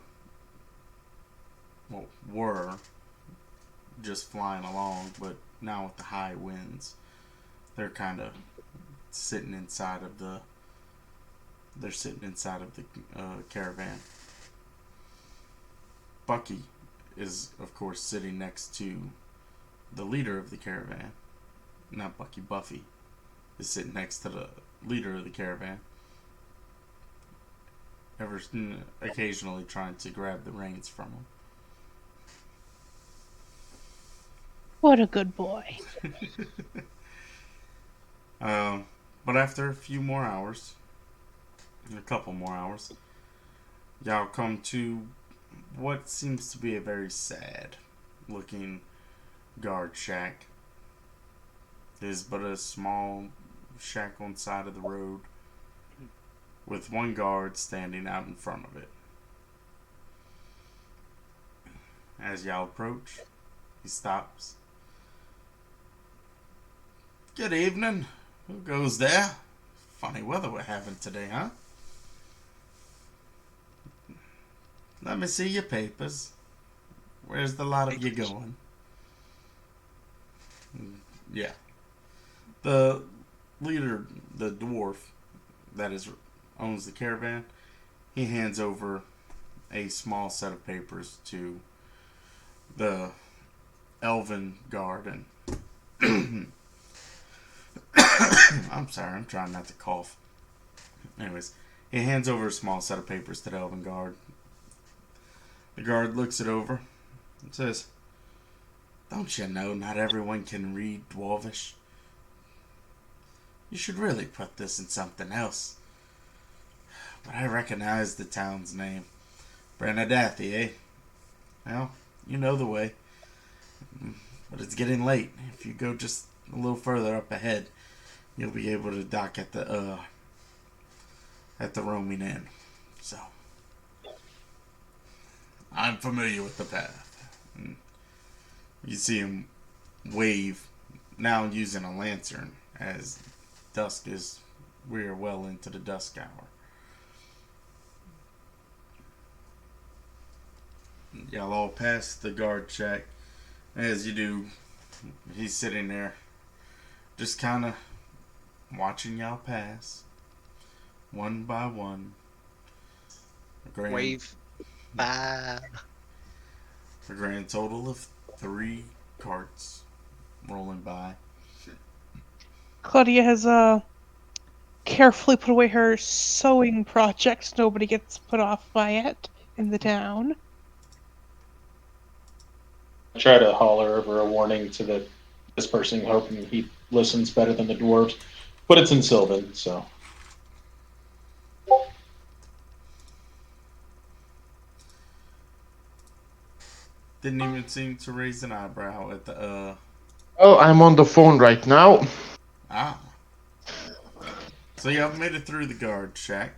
well, were just flying along, but now with the high winds, they're kind of sitting inside of the. They're sitting inside of the caravan. Bucky is, of course, sitting next to the leader of the caravan. Not Bucky, Buffy is sitting next to the leader of the caravan. Occasionally trying to grab the reins from him. What a good boy. But after a few more hours, a couple more hours, y'all come to what seems to be a very sad looking guard shack. It is but a small shack on the side of the road with one guard standing out in front of it. As y'all approach, he stops. Good evening. Who goes there? Funny weather we're having today, huh? Let me see your papers. Where's the lot of you going? Yeah. The leader, the dwarf that owns the caravan, he hands over a small set of papers to the elven guard, and I'm sorry, I'm trying not to cough. Anyways, he hands over a small set of papers to the elven guard. The guard looks it over and says, "Don't you know not everyone can read Dwarvish? You should really put this in something else. But I recognize the town's name. Brenadathi, eh? Well, you know the way. But it's getting late. If you go just a little further up ahead, you'll be able to dock at the roaming inn. So, I'm familiar with the path." And you see him wave, now using a lantern, as we are well into the dusk hour. Y'all all pass the guard check. As you do, he's sitting there, just kind of watching y'all pass, one by one. Wave. Bye. A grand total of 3 carts rolling by. Claudia has carefully put away her sewing projects. Nobody gets put off by it in the town. I try to holler over a warning to this person, hoping he listens better than the dwarves. But it's in Sylvan, so. Didn't even seem to raise an eyebrow at the Oh, I'm on the phone right now. So y'all made it through the guard shack.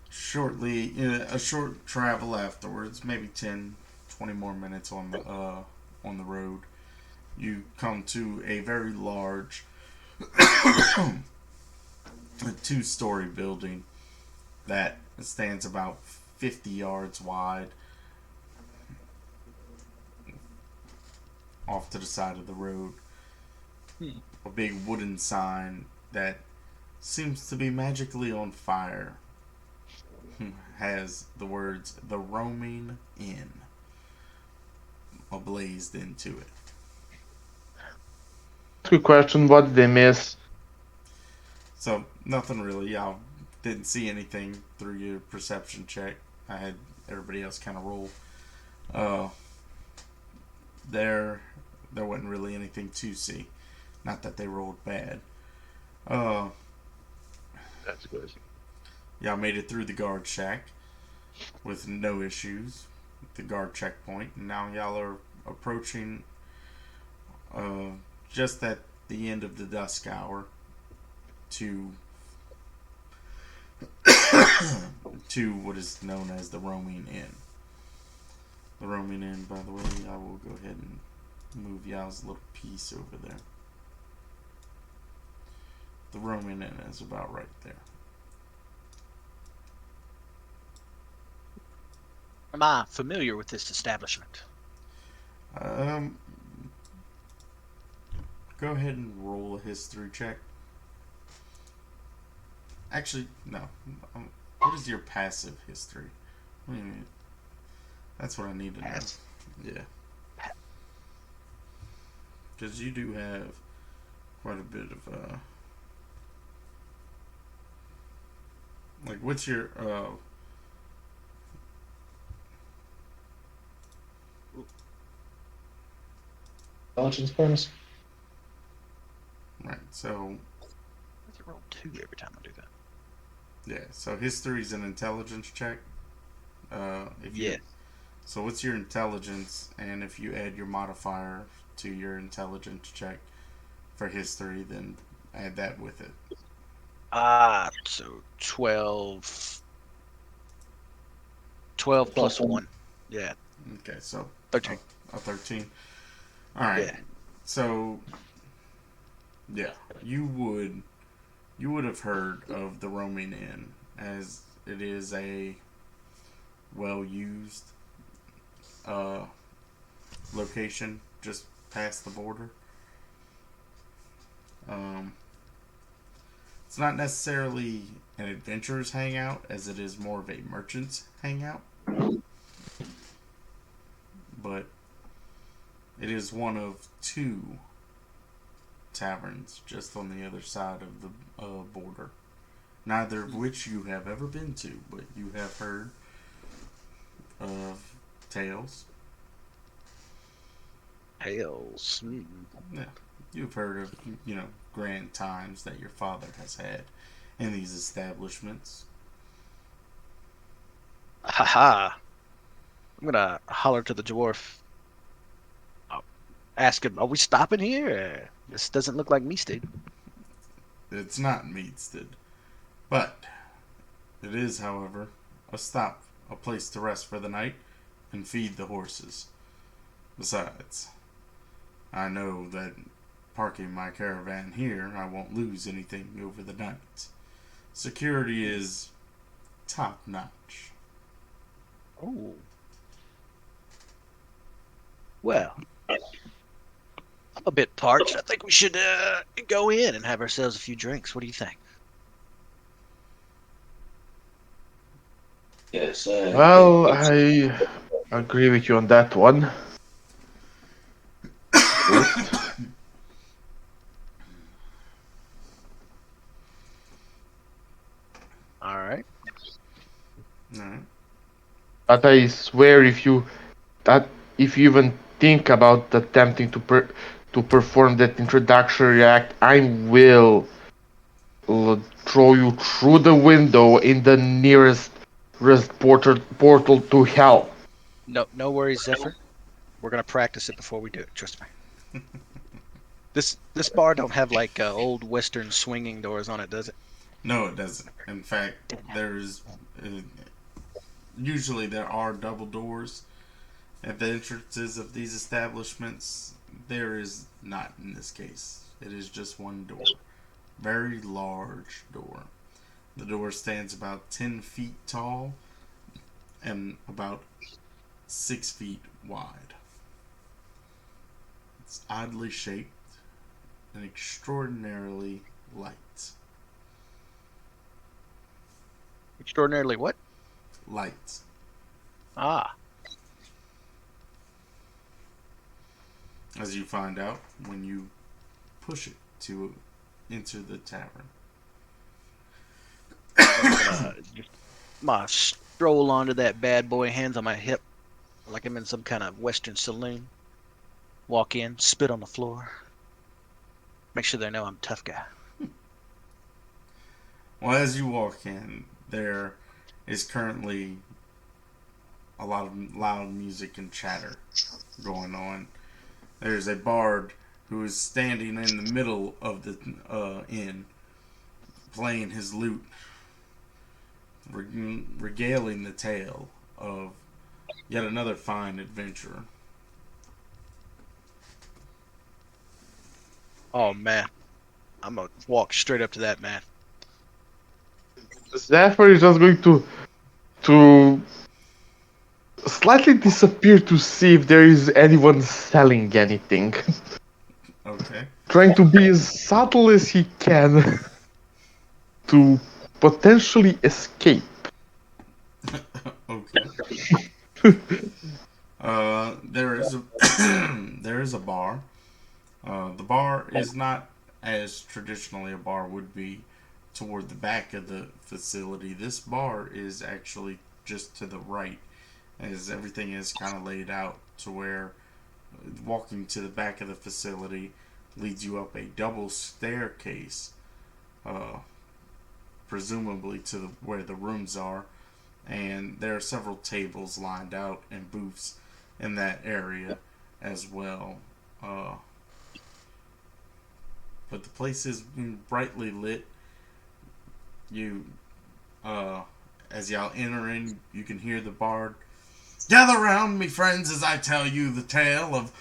Shortly, a short travel afterwards, maybe 10, 20 more minutes on the road, you come to a very large 2-story building that stands about 50 yards wide off to the side of the road. A big wooden sign that seems to be magically on fire has the words "The Roaming Inn" ablazed into it. Good question. What did they miss? So, nothing really. Y'all didn't see anything through your perception check. I had everybody else kind of roll. There wasn't really anything to see. Not that they rolled bad. That's good. Y'all made it through the guard shack with no issues. The guard checkpoint. And now y'all are approaching just at the end of the dusk hour to what is known as the Roaming Inn. The Roaming Inn, by the way, I will go ahead and move y'all's little piece over there. The Roaming Inn is about right there. Am I familiar with this establishment? Go ahead and roll a history check. Actually, no. What is your passive history? What do you mean? That's what I need to know. Yeah. Because you do have quite a bit of, like, what's your, Intelligence bonus. right, so, What's it roll 2 every time I do that? yeah, so history's an intelligence check. If you, Yeah. so what's your intelligence, and if you add your modifier to your intelligence check for history, then add that with it. So 12. 12 plus 1. Yeah, Okay, so 13. a 13. All right. Yeah. So yeah, you would have heard of the Roaming Inn, as it is a well used uh, location just past the border. Um, it's not necessarily an adventurer's hangout, as it is more of a merchant's hangout, but it is one of two taverns just on the other side of the border. Neither of which you have ever been to, but you have heard of tales. Tails. Yeah, you've heard of grand times that your father has had in these establishments. Haha. I'm gonna holler to the dwarf. Ask him, are we stopping here? This doesn't look like Meestead. It's not Meadstead, but it is, however, a stop, a place to rest for the night and feed the horses. Besides, I know that parking my caravan here, I won't lose anything over the night. Security is top notch. Oh. Well, I'm a bit parched. I think we should go in and have ourselves a few drinks. What do you think? Yes, Well, I agree with you on that one. All right. Alright. But I swear, if you even think about attempting to perform that introductory act, I will throw you through the window in the nearest portal to hell. No worries, Zephyr. We're gonna practice it before we do it. Trust me. This bar don't have like old Western swinging doors on it, does it? No, it doesn't. In fact, there's usually there are double doors at the entrances of these establishments. There is not in this case. It is just one door. Very large door. The door stands about 10 feet tall and about 6 feet wide. It's oddly shaped and extraordinarily light. Extraordinarily what? Light. Ah. As you find out when you push it to enter the tavern. Just my stroll onto that bad boy, hands on my hip, like I'm in some kind of Western saloon. Walk in, spit on the floor. Make sure they know I'm a tough guy. Well, as you walk in, there is currently a lot of loud music and chatter going on. There's a bard who is standing in the middle of the inn, playing his lute, regaling the tale of yet another fine adventurer. Oh man, I'm gonna walk straight up to that man. Zephyr is just going to slightly disappear to see if there is anyone selling anything. Okay. Trying to be as subtle as he can to potentially escape. Okay. There is a there is a bar. The bar is not as traditionally a bar would be toward the back of the facility. This bar is actually just to the right, as everything is kind of laid out to where walking to the back of the facility leads you up a double staircase, uh, presumably to where the rooms are, and there are several tables lined out and booths in that area as well. Uh, but the place is brightly lit. You, uh, as y'all enter in, you can hear the bard. Gather round me, friends, as I tell you the tale of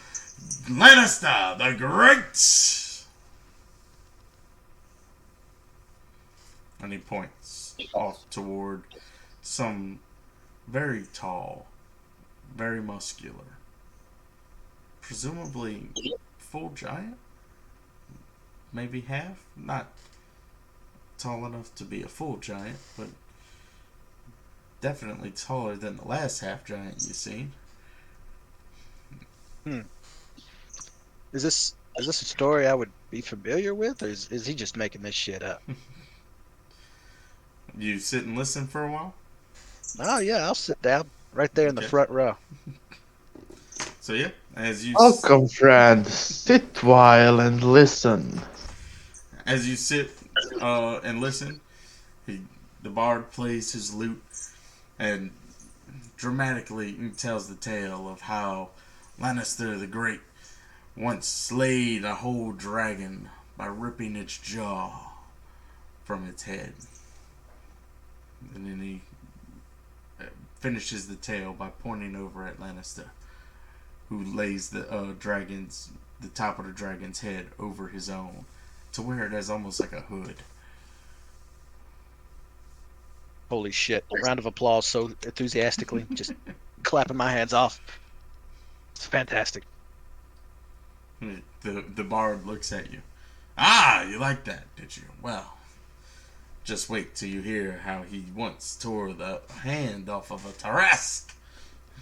Lannister the Great. And he points off toward some very tall, very muscular, presumably full giant, maybe half, not tall enough to be a full giant, but definitely taller than the last half giant you've seen. Hmm. Is this a story I would be familiar with, or is he just making this shit up? You sit and listen for a while. Oh yeah, I'll sit down right there in the Okay. front row. So yeah, Welcome, friend. Sit while and listen. as you sit and listen, he, the bard plays his lute and dramatically tells the tale of how Lannister the Great once slayed a whole dragon by ripping its jaw from its head. And then he finishes the tale by pointing over at Lannister, who lays the top of the dragon's head over his own, to where it has almost like a hood. Holy shit! Round of applause so enthusiastically, just clapping my hands off. It's fantastic. The bard looks at you. Ah, you like that, did you? Well, just wait till you hear how he once tore the hand off of a Tarrasque.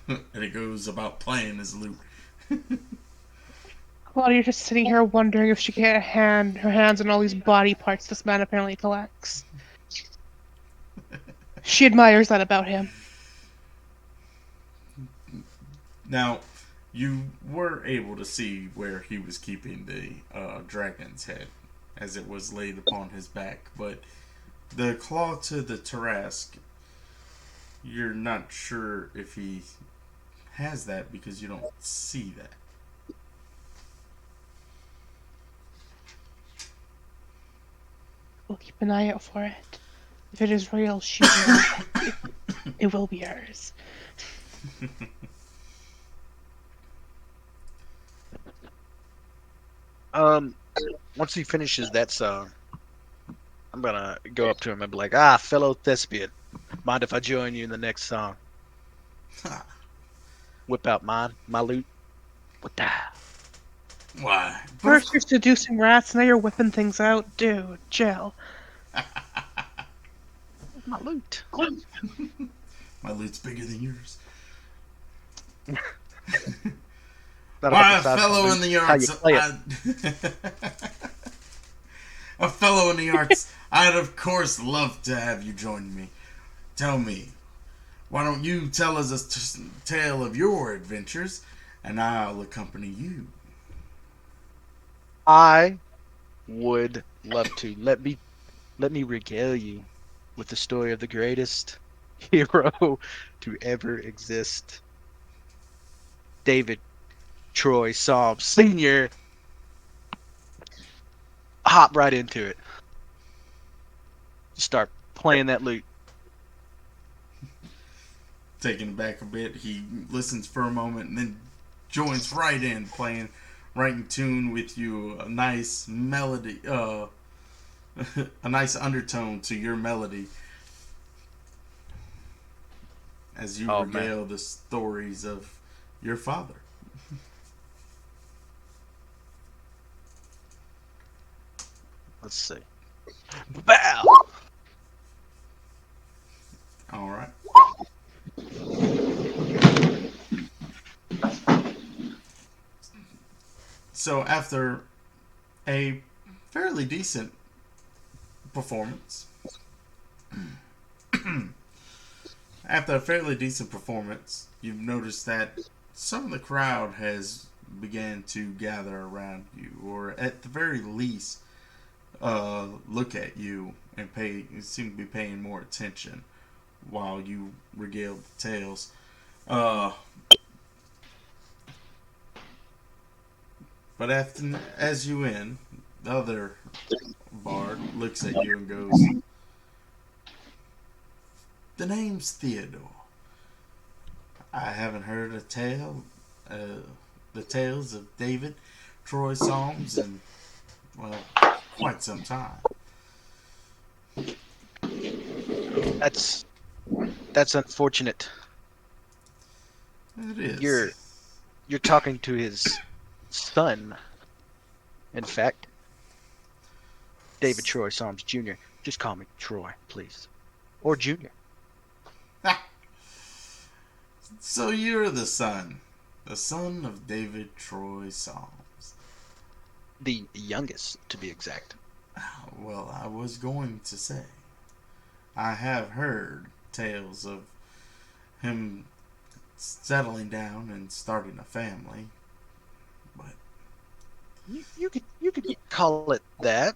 And he goes about playing his lute. Claudia's just sitting here wondering if she can get her hands on all these body parts this man apparently collects. She admires that about him. Now, you were able to see where he was keeping the dragon's head as it was laid upon his back, but the claw to the Tarrasque, you're not sure if he has that because you don't see that. We'll keep an eye out for it. If it is real, she will. It will be hers. Once he finishes that song, I'm gonna go up to him and be like, "Ah, fellow thespian, mind if I join you in the next song?" Whip out my lute. What the? Why? First you're seducing rats, now you're whipping things out. Dude, chill. My lute. My lute's bigger than yours. Not Why, about a the size of fellow the in lute, the how you arts, play it. a fellow in the arts, I'd of course love to have you join me. Tell me, why don't you tell us a tale of your adventures, and I'll accompany you. I would love to. Let me regale you with the story of the greatest hero to ever exist. David Troy Psalm Sr. Hop right into it. Just start playing that lute. Taken aback a bit, he listens for a moment and then joins right in, playing right in tune with you. A nice melody, a nice undertone to your melody as you Oh man. regale the stories of your father. Let's see. Bow! So after a fairly decent performance, after a fairly decent performance, you've noticed that some of the crowd has began to gather around you, or at the very least, look at you and seem to be paying more attention while you regale the tales. Uh, but as you end, the other bard looks at you and goes, "The name's Theodore. I haven't heard uh, the tales of David Troy songs in, well, quite some time." That's that's unfortunate. It You're is. you're talking to his son, in fact, David Troy Psalms Jr. Just call me Troy, please. Or Junior. So you're the son of David Troy Psalms. The youngest, to be exact. Well, I was going to say, I have heard tales of him settling down and starting a family, but You could call it that.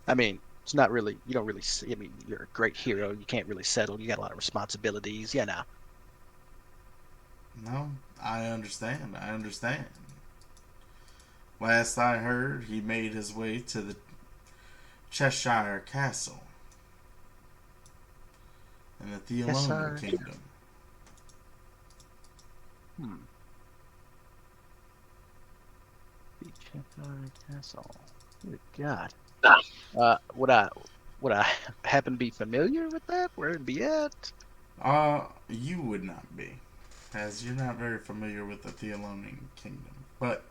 I mean, it's not really. You don't really. I mean, you're a great hero. You can't really settle. You got a lot of responsibilities. You know. no, I understand. I understand. Last I heard, he made his way to the Cheshire Castle in the Yes, Theolonian sir. Kingdom. Hmm. The Cheshire Castle. Good God. Would I happen to be familiar with that? Where it'd be at? You would not be, as you're not very familiar with the Theolonian Kingdom. But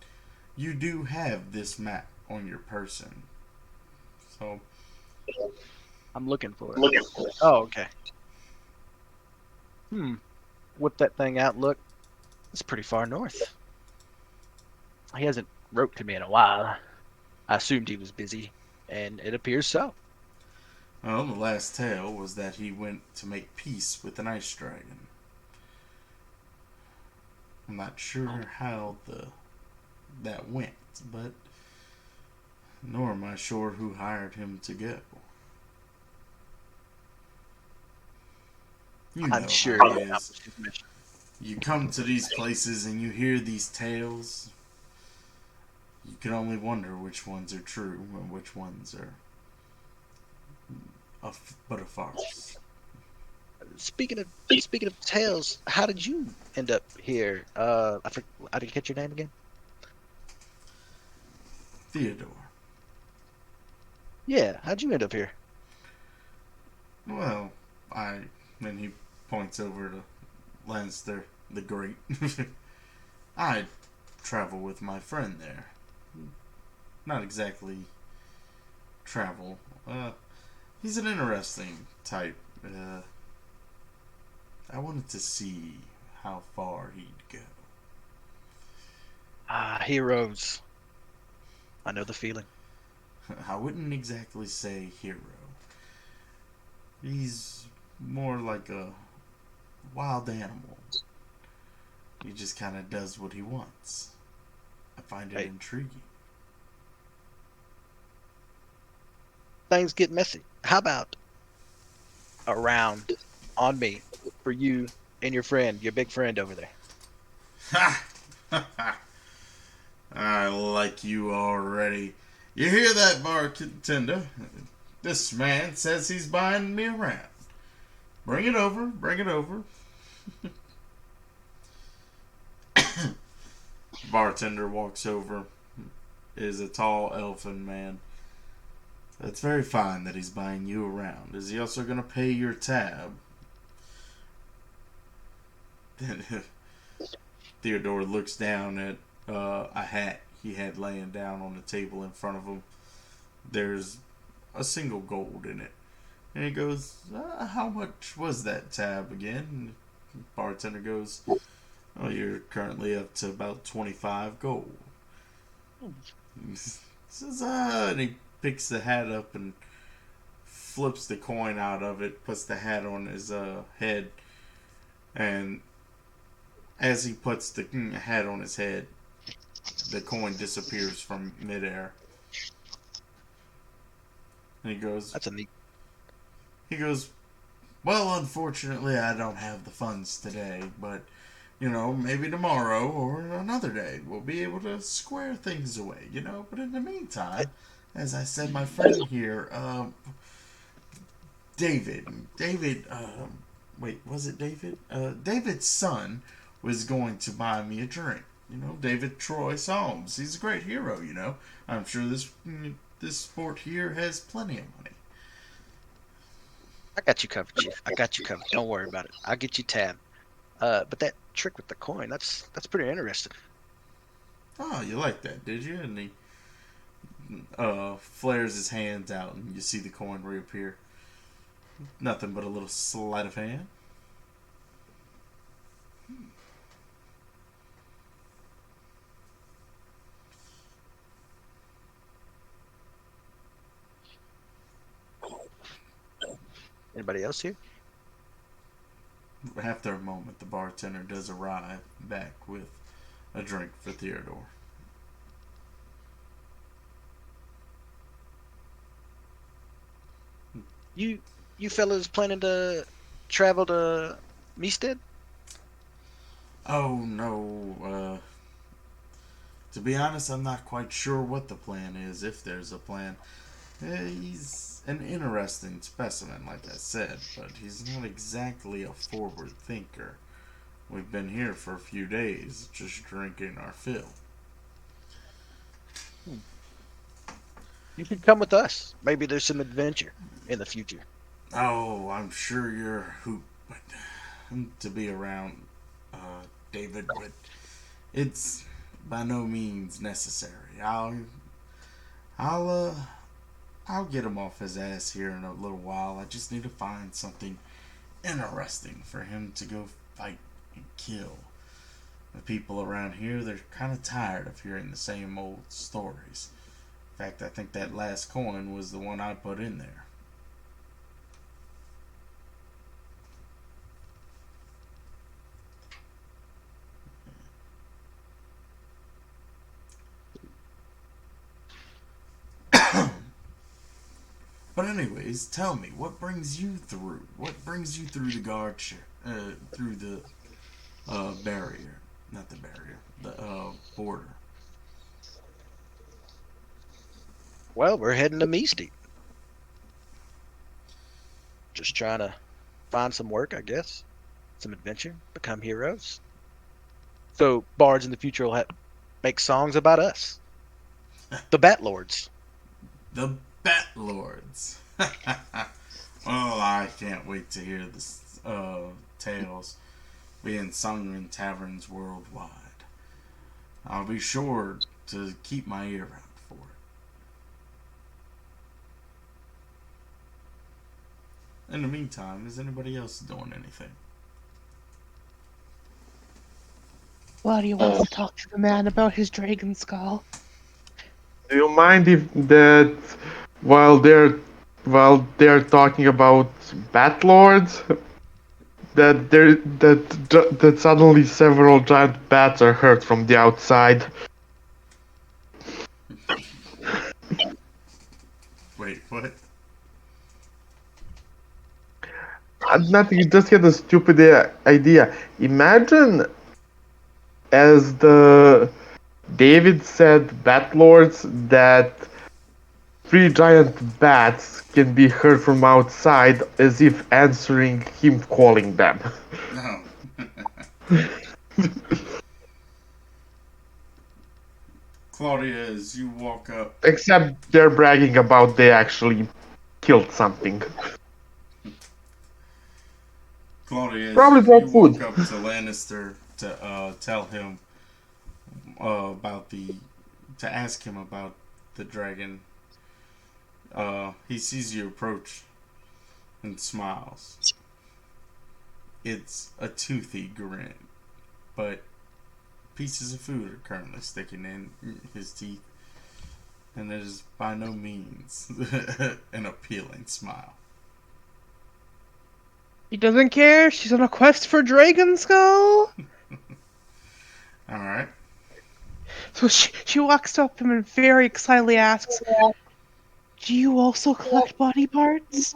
you do have this map on your person. So, I'm looking for it. Oh, okay. Whip that thing out. Look, it's pretty far north. He hasn't wrote to me in a while. I assumed he was busy, and it appears so. well, the last tale was that he went to make peace with an ice dragon. I'm not sure how that went, but nor am I sure who hired him to go. You I'm know sure how he it is. accomplished his mission. You come to these places and you hear these tales. You can only wonder which ones are true and which ones are but a farce. Speaking of tales, how did you end up here? I didn't catch your name again. Theodore. Yeah, how'd you end up here? Well, then he points over to Lannister the Great. I travel with my friend there. Not exactly travel. He's an interesting type. I wanted to see how far he'd go. Ah, heroes. I know the feeling. I wouldn't exactly say hero. He's more like a wild animal. He just kind of does what he wants. I find it Hey, intriguing. things get messy. How about a round on me for you and your friend, your big friend over there? Ha! I like you already. You hear that, bartender? This man says he's buying me around. Bring it over, bring it over. Bartender walks over. Is a tall elfin man. It's very fine that he's buying you around. Is he also going to pay your tab? Theodore looks down at a hat he had laying down on the table in front of him. There's a single gold in it. And he goes, how much was that tab again? And the bartender goes, Oh, you're currently up to about 25 gold. He says, and he picks the hat up and flips the coin out of it, puts the hat on his head, and as he puts the hat on his head, the coin disappears from midair. And That's a neat. he goes, well, unfortunately, I don't have the funds today, but maybe tomorrow or another day we'll be able to square things away. But in the meantime, as I said, my friend here, David, wait, was it David? David's son was going to buy me a drink. David Troy Solms. He's a great hero. I'm sure this sport here has plenty of money. I got you covered, Chief. I got you covered. Don't worry about it. I'll get you tabbed. But that trick with the coin, that's pretty interesting. Oh, you like that, did you? And he flares his hands out, and you see the coin reappear. Nothing but a little sleight of hand. Anybody else here? After a moment, the bartender does arrive back with a drink for Theodore. You fellas planning to travel to Meestead? Oh no, to be honest, I'm not quite sure what the plan is, if there's a plan. He's an interesting specimen, like I said, but he's not exactly a forward thinker. We've been here for a few days, just drinking our fill. You could come with us. Maybe there's some adventure in the future. Oh, I'm sure you're a hoot, but to be around David, but it's by no means necessary. I'll I'll get him off his ass here in a little while. I just need to find something interesting for him to go fight and kill. The people around here, they're kind of tired of hearing the same old stories. In fact, I think that last coin was the one I put in there. But anyways, tell me, what brings you through? What brings you through the through the barrier, not the barrier, the border? Well, we're heading to Meestead. Just trying to find some work, I guess. Some adventure, become heroes. So bards in the future will make songs about us, the Bat Lords. The Bat Lords. Well, I can't wait to hear the tales being sung in taverns worldwide. I'll be sure to keep my ear out for it. In the meantime, is anybody else doing anything? Lottie wants to talk to the man about his dragon skull. Do you mind if that while they're talking about bat lords, that suddenly several giant bats are heard from the outside? Wait, what? Nothing. You just had a stupid idea. Imagine, as the David said, bat lords, that three giant bats can be heard from outside as if answering him calling them. No. Claudia, as you walk up, Except they're bragging about they actually killed something. Claudia, as Probably you brought food. walk up to Lannister to tell him about to ask him about the dragon, he sees you approach and smiles. It's a toothy grin. but pieces of food are currently sticking in his teeth, and it is by no means an appealing smile. She doesn't care. She's on a quest for Dragon Skull. All right. So she walks up to him and very excitedly asks, "Do you also collect body parts?"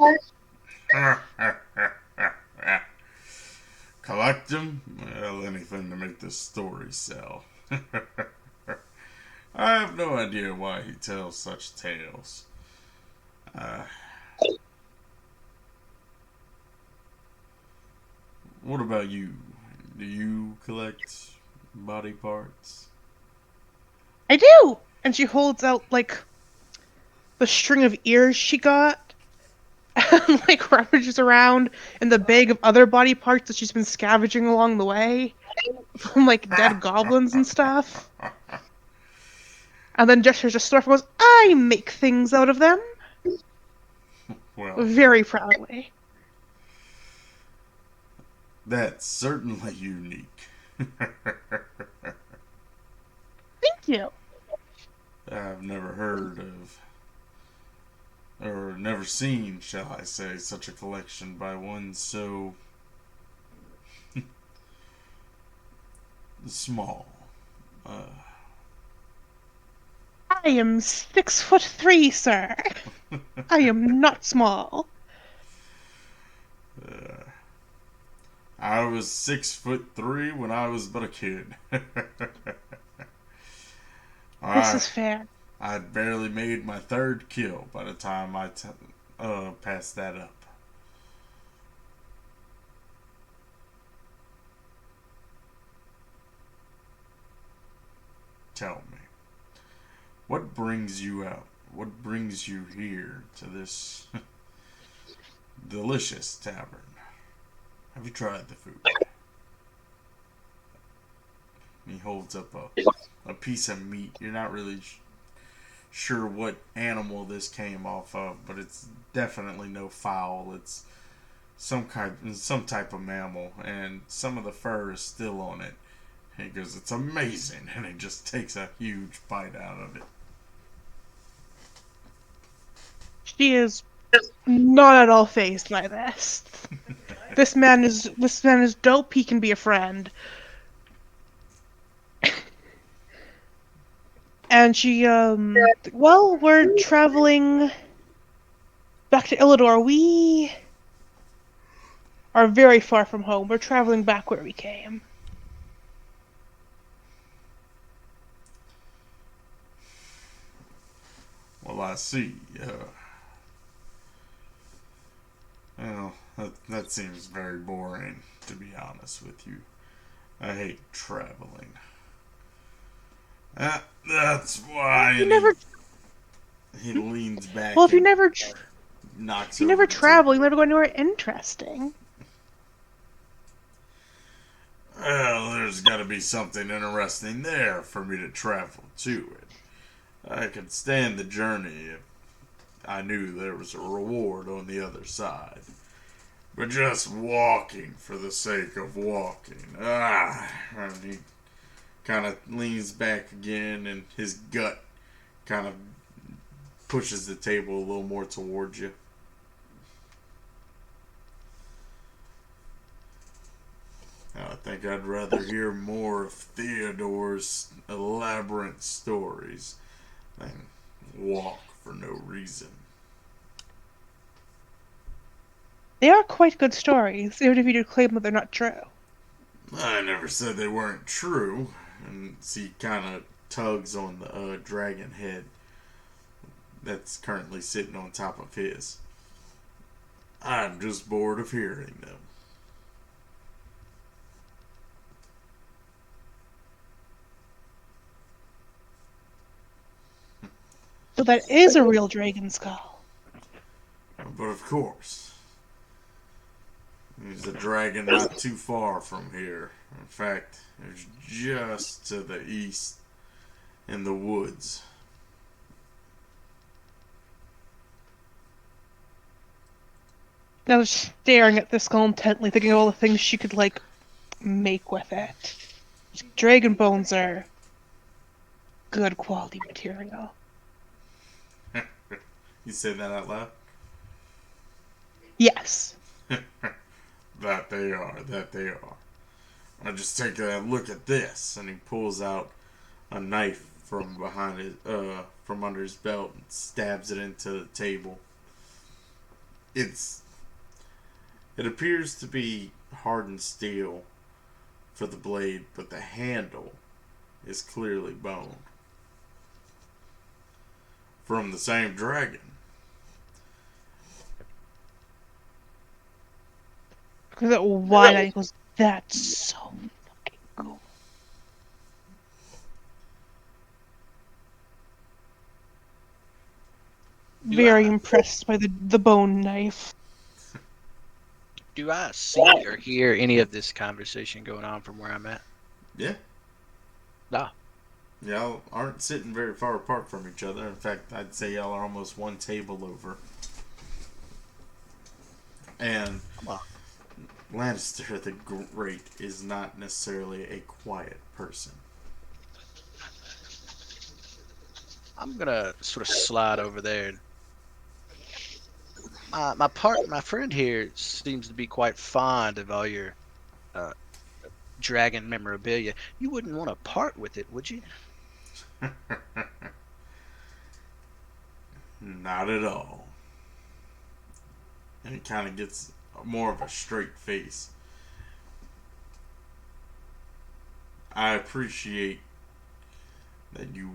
Collect them? Well, anything to make this story sell. I have no idea why he tells such tales. What about you? Do you collect body parts? I do. And she holds out like the string of ears she got, and like rummages around in the bag of other body parts that she's been scavenging along the way from like dead goblins and stuff. And then gestures to Storf and goes, "I make things out of them." Well, Very proudly. that's certainly unique. Thank you. I've never heard of, or never seen, shall I say, such a collection by one so small. I am 6'3", sir. I am not small. I was 6'3" when I was but a kid. This is fair. I'd barely made my third kill by the time I passed that up. Tell me, what brings you out? What brings you here to this delicious tavern? Have you tried the food? He holds up a piece of meat. You're not really sure what animal this came off of, but it's definitely no fowl. It's some type of mammal, and some of the fur is still on it. He goes, "It's amazing," and he just takes a huge bite out of it. She is not at all phased by this. This man is dope. He can be a friend. And she, well, we're traveling back to Illidor. We are very far from home. We're traveling back where we came. Well, I see. Well, that seems very boring, to be honest with you. I hate traveling. That's why. You never. He leans back. Well, if you and never, knocks you over never the travel, you table. never go anywhere interesting. Well, there's got to be something interesting there for me to travel to it. I could stand the journey if I knew there was a reward on the other side. But just walking for the sake of walking. And he kind of leans back again, and his gut kind of pushes the table a little more towards you. I think I'd rather hear more of Theodore's elaborate stories than walk for no reason. They are quite good stories, even if you do claim that they're not true. I never said they weren't true. And he kind of tugs on the dragon head that's currently sitting on top of his. I'm just bored of hearing them. So that is a real dragon skull. But of course, there's a dragon not too far from here. In fact, there's just to the east in the woods. I was staring at this skull intently, thinking of all the things she could, like, make with it. Dragon bones are good quality material. You said that out loud? Yes. That they are. That they are. I just take a look at this, and he pulls out a knife from behind his, from under his belt, and stabs it into the table. It appears to be hardened steel for the blade, but the handle is clearly bone. From the same dragon. Because that wide eye goes, that's so fucking cool. Very impressed by the bone knife. Do I see or hear any of this conversation going on from where I'm at? Yeah. No. Y'all aren't sitting very far apart from each other. In fact, I'd say y'all are almost one table over. And Lannister the Great is not necessarily a quiet person. I'm gonna sort of slide over there. My friend here seems to be quite fond of all your uh, dragon memorabilia. You wouldn't want to part with it, would you? Not at all. And he kind of gets more of a straight face. I appreciate that you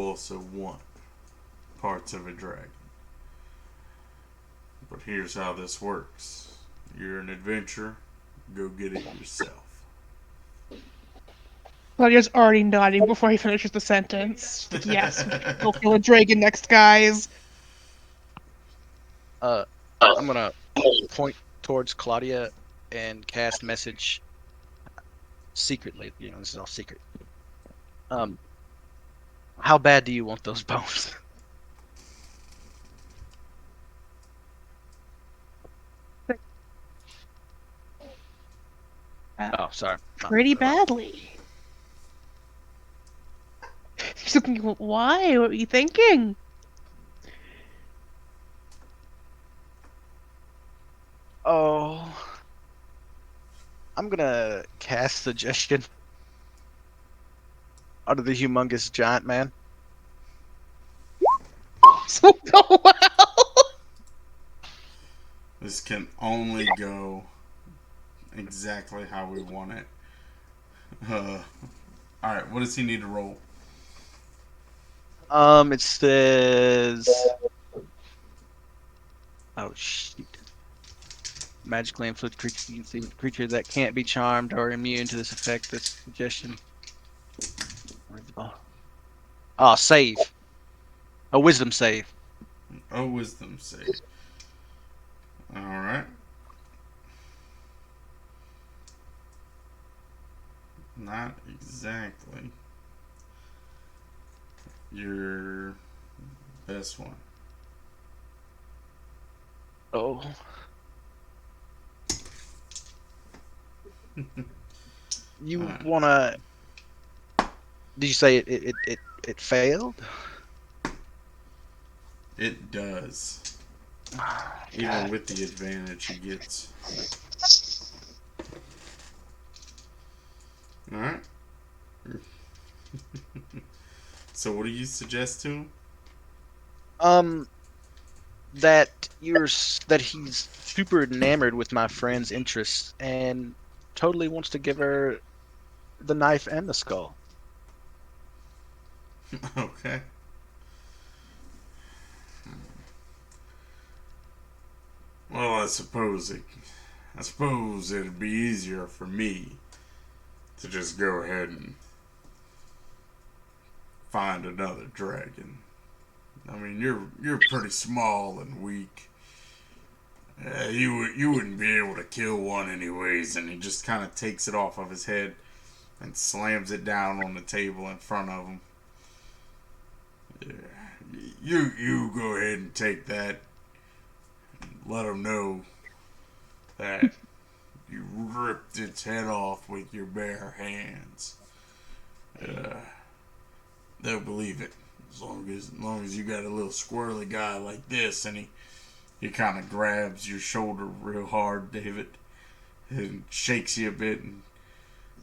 also want parts of a dragon. But here's how this works. You're an adventurer, go get it yourself. Claudia's already nodding before he finishes the sentence. Like, yes, go kill a dragon next, guys. I'm gonna point towards Claudia and cast message secretly. You know, this is all secret. How bad do you want those bones? Oh, sorry. Pretty badly. She's looking, why? What were you thinking? Oh, I'm gonna cast suggestion onto the humongous giant man. So go well. This can only go exactly how we want it. Alright, what does he need to roll? It says, oh shoot. Magically inflict creature that can't be charmed or immune to this effect. This suggestion. Oh, save. A wisdom save. Oh, wisdom save. Alright. Not exactly your best one. Oh. You Alright. wanna? Did you say it failed? It does. Even God. with the advantage he gets. Alright. So what do you suggest to him? That he's super enamored with my friend's interests and totally wants to give her the knife and the skull. Okay. Well, I suppose it'd be easier for me to just go ahead and find another dragon. I mean, you're pretty small and weak. You wouldn't be able to kill one anyways. And he just kind of takes it off of his head and slams it down on the table in front of him. Yeah. You go ahead and take that. Let him know that You ripped its head off with your bare hands. They'll believe it. As long as you got a little squirrely guy like this, and he kind of grabs your shoulder real hard, David, and shakes you a bit, and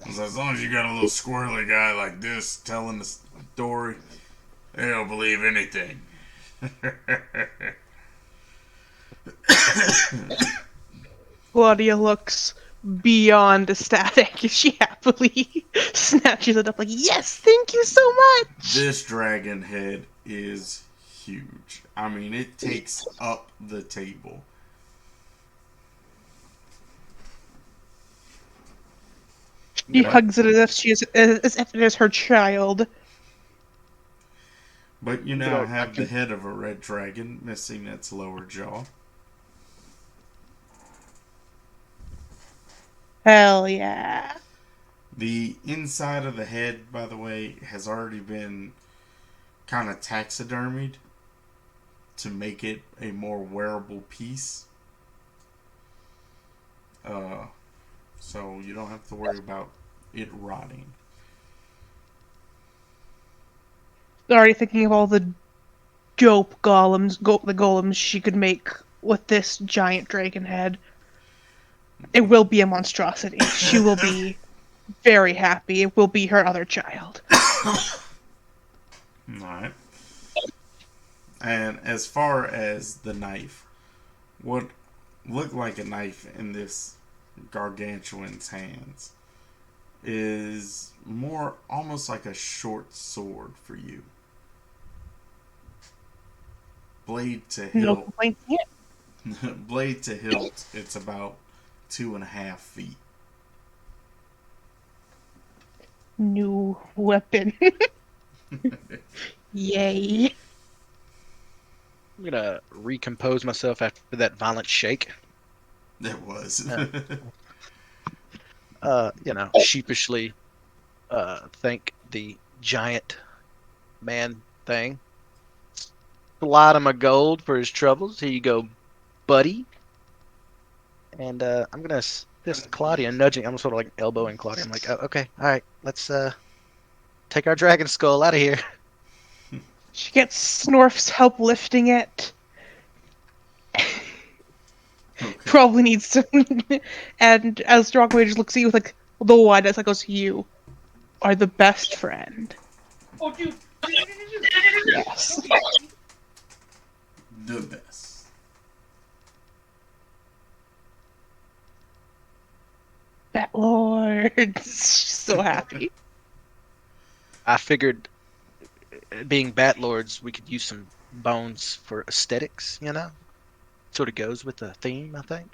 as long as you got a little squirrely guy like this telling the story, they'll believe anything. Claudia looks beyond ecstatic. She happily snatches it up like, yes, thank you so much. This dragon head is huge. I mean, it takes up the table. She hugs it as if it is her child. But you now have the head of a red dragon, missing its lower jaw. Hell yeah. The inside of the head, by the way, has already been kind of taxidermied to make it a more wearable piece. So you don't have to worry about it rotting. Already thinking of all the dope the golems she could make with this giant dragon head. It will be a monstrosity. She will be very happy. It will be her other child. Alright. And as far as the knife, what looked like a knife in this gargantuan's hands is more almost like a short sword for you. Blade to No hilt. complaints yet. Blade to hilt, it's about 2.5 feet. New weapon. Yay. I'm gonna recompose myself after that violent shake. It was. Sheepishly thank the giant man thing. Slide him a gold for his troubles. Here you go, buddy. And I'm gonna assist Claudia, nudging. I'm sort of like elbowing Claudia. I'm like, oh, okay, all right, let's take our dragon skull out of here. She gets Snorf's help lifting it. Okay. Probably needs some. And as Drogway just looks at you with like the wide eyes, like goes, "You are the best friend." Oh, dude. Yes. The best. Bat Lord. So happy. I figured, being bat lords, we could use some bones for aesthetics. Sort of goes with the theme, I think.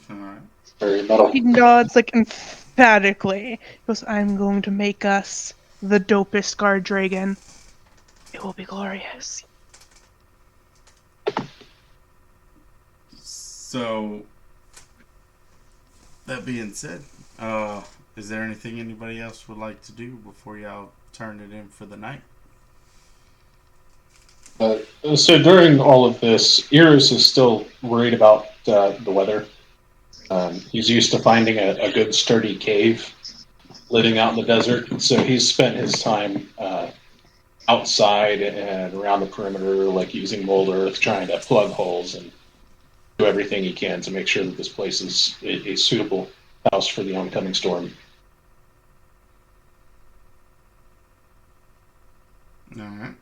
Alright. Very metal. He nods like emphatically. He goes, "I'm going to make us the dopest guard dragon. It will be glorious." So, that being said, is there anything anybody else would like to do before y'all turn it in for the night? So during all of this, Iris is still worried about the weather. He's used to finding a good sturdy cave living out in the desert, so he's spent his time outside and around the perimeter, like using mold earth, trying to plug holes and do everything he can to make sure that this place is a suitable house for the oncoming storm. Alright.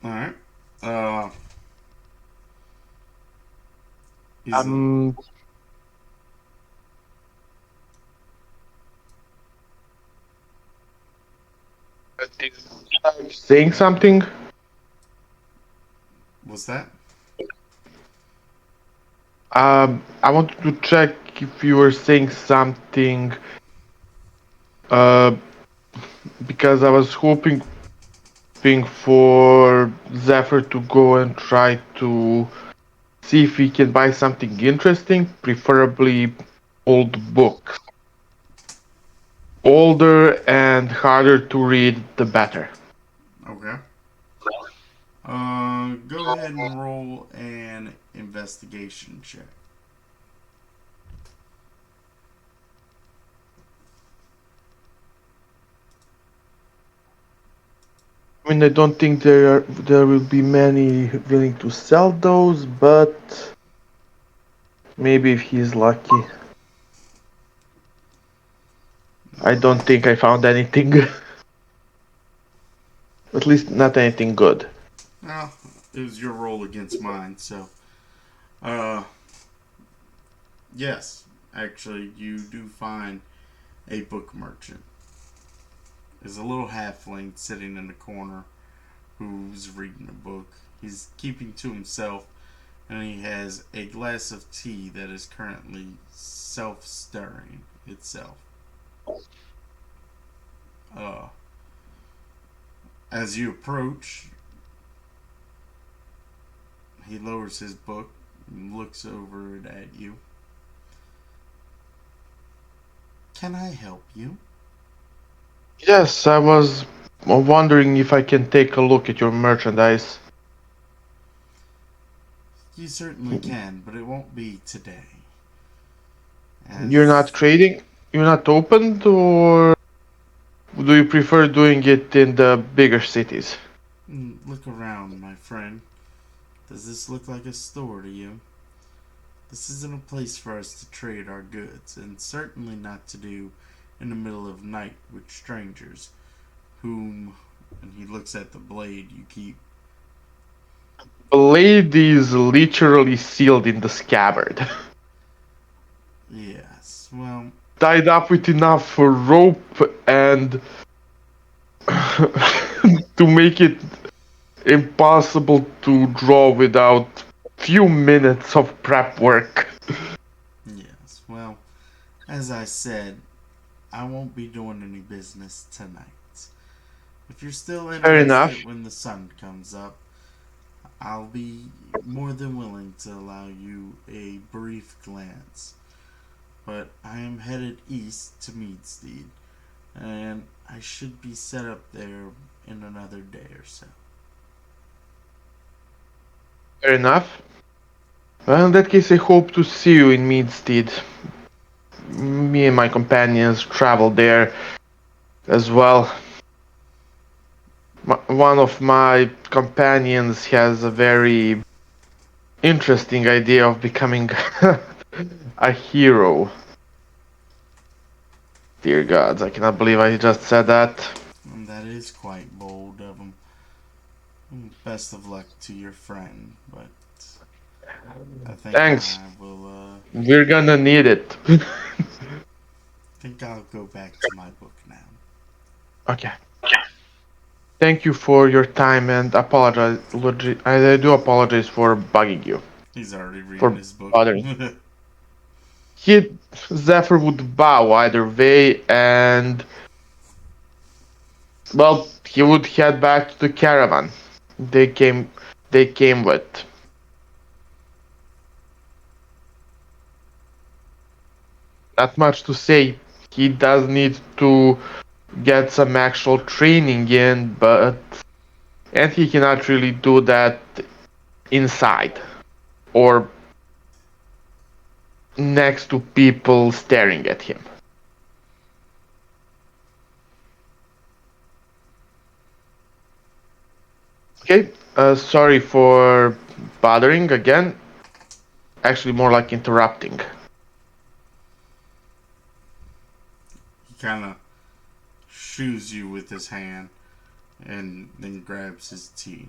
Alright. Saying something? What's that? I wanted to check if you were saying something. Because I was hoping for Zephyr to go and try to see if he can buy something interesting, preferably old books. Older and harder to read, the better. Okay. Go ahead and roll an investigation check. I mean, I don't think there will be many willing to sell those, but maybe if he's lucky. I don't think I found anything. At least not anything good. Well, it was your roll against mine, so. Uh, yes, actually, you do find a book merchant. There's a little halfling sitting in the corner who's reading a book. He's keeping to himself, and he has a glass of tea that is currently self-stirring itself. Uh, as you approach, he lowers his book and looks over it at you. Can I help you? Yes, I was wondering if I can take a look at your merchandise. You certainly can, but it won't be today. You're not As trading? You're not open, or do you prefer doing it in the bigger cities? Look around, my friend. Does this look like a store to you? This isn't a place for us to trade our goods, and certainly not to do in the middle of night with strangers, whom, and he looks at the blade you keep. Blade is literally sealed in the scabbard. Yes, well, Tied up with enough rope and to make it impossible to draw without few minutes of prep work. yes, well, as I said, I won't be doing any business tonight. If you're still Fair enough. interested when the sun comes up, I'll be more than willing to allow you a brief glance. But I am headed east to Meadstead, and I should be set up there in another day or so. Fair enough. Well, in that case, I hope to see you in Meadstead. Me and my companions travel there as well. One of my companions has a very interesting idea of becoming a hero. Dear gods, I cannot believe I just said that. And that is quite bold of him. Best of luck to your friend, but I think Thanks. I will. We're gonna need it. Think I'll go back to my book now. Okay. Thank you for your time and apologize. I do apologize for bugging you. He's already reading For his book. bothering. Zephyr would bow either way, and well, he would head back to the caravan they came they came with. Not much to say. He does need to get some actual training in, and he cannot really do that inside or next to people staring at him. Okay, sorry for bothering again. Actually, more like interrupting. He kind of shoos you with his hand and then grabs his tea.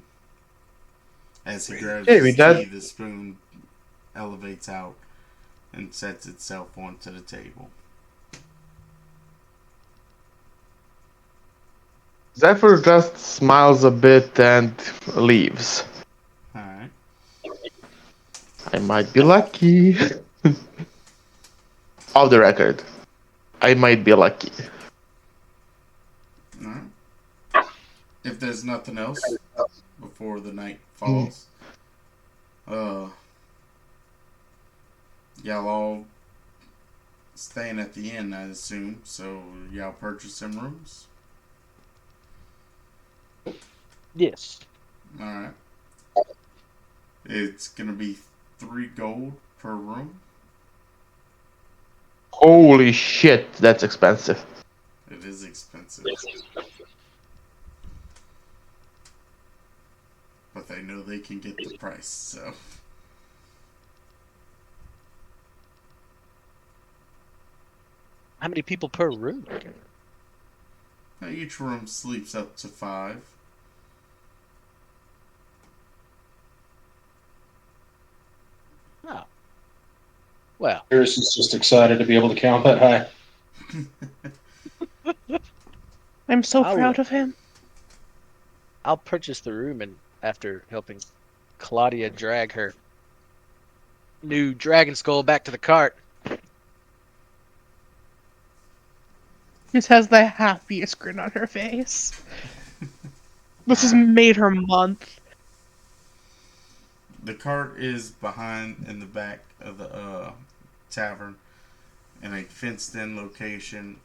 As he grabs Okay, his with that, tea, the spoon elevates out and sets itself onto the table. Zephyr just smiles a bit and leaves. Alright. I might be lucky. Off the record, I might be lucky. Alright. If there's nothing else before the night Hmm. falls, uh, y'all all staying at the inn, I assume. So y'all purchase some rooms. Yes. All right. It's gonna be 3 gold per room. Holy shit, that's expensive. It is expensive, but they know they can get the price. So How many people per room? now each room sleeps up to 5. Oh, well, Harris is just excited to be able to count that high. I'm so I'll proud of him. I'll purchase the room, and after helping Claudia drag her new dragon skull back to the cart. Just has the happiest grin on her face. This has made her month. The cart is behind in the back of the tavern in a fenced-in location.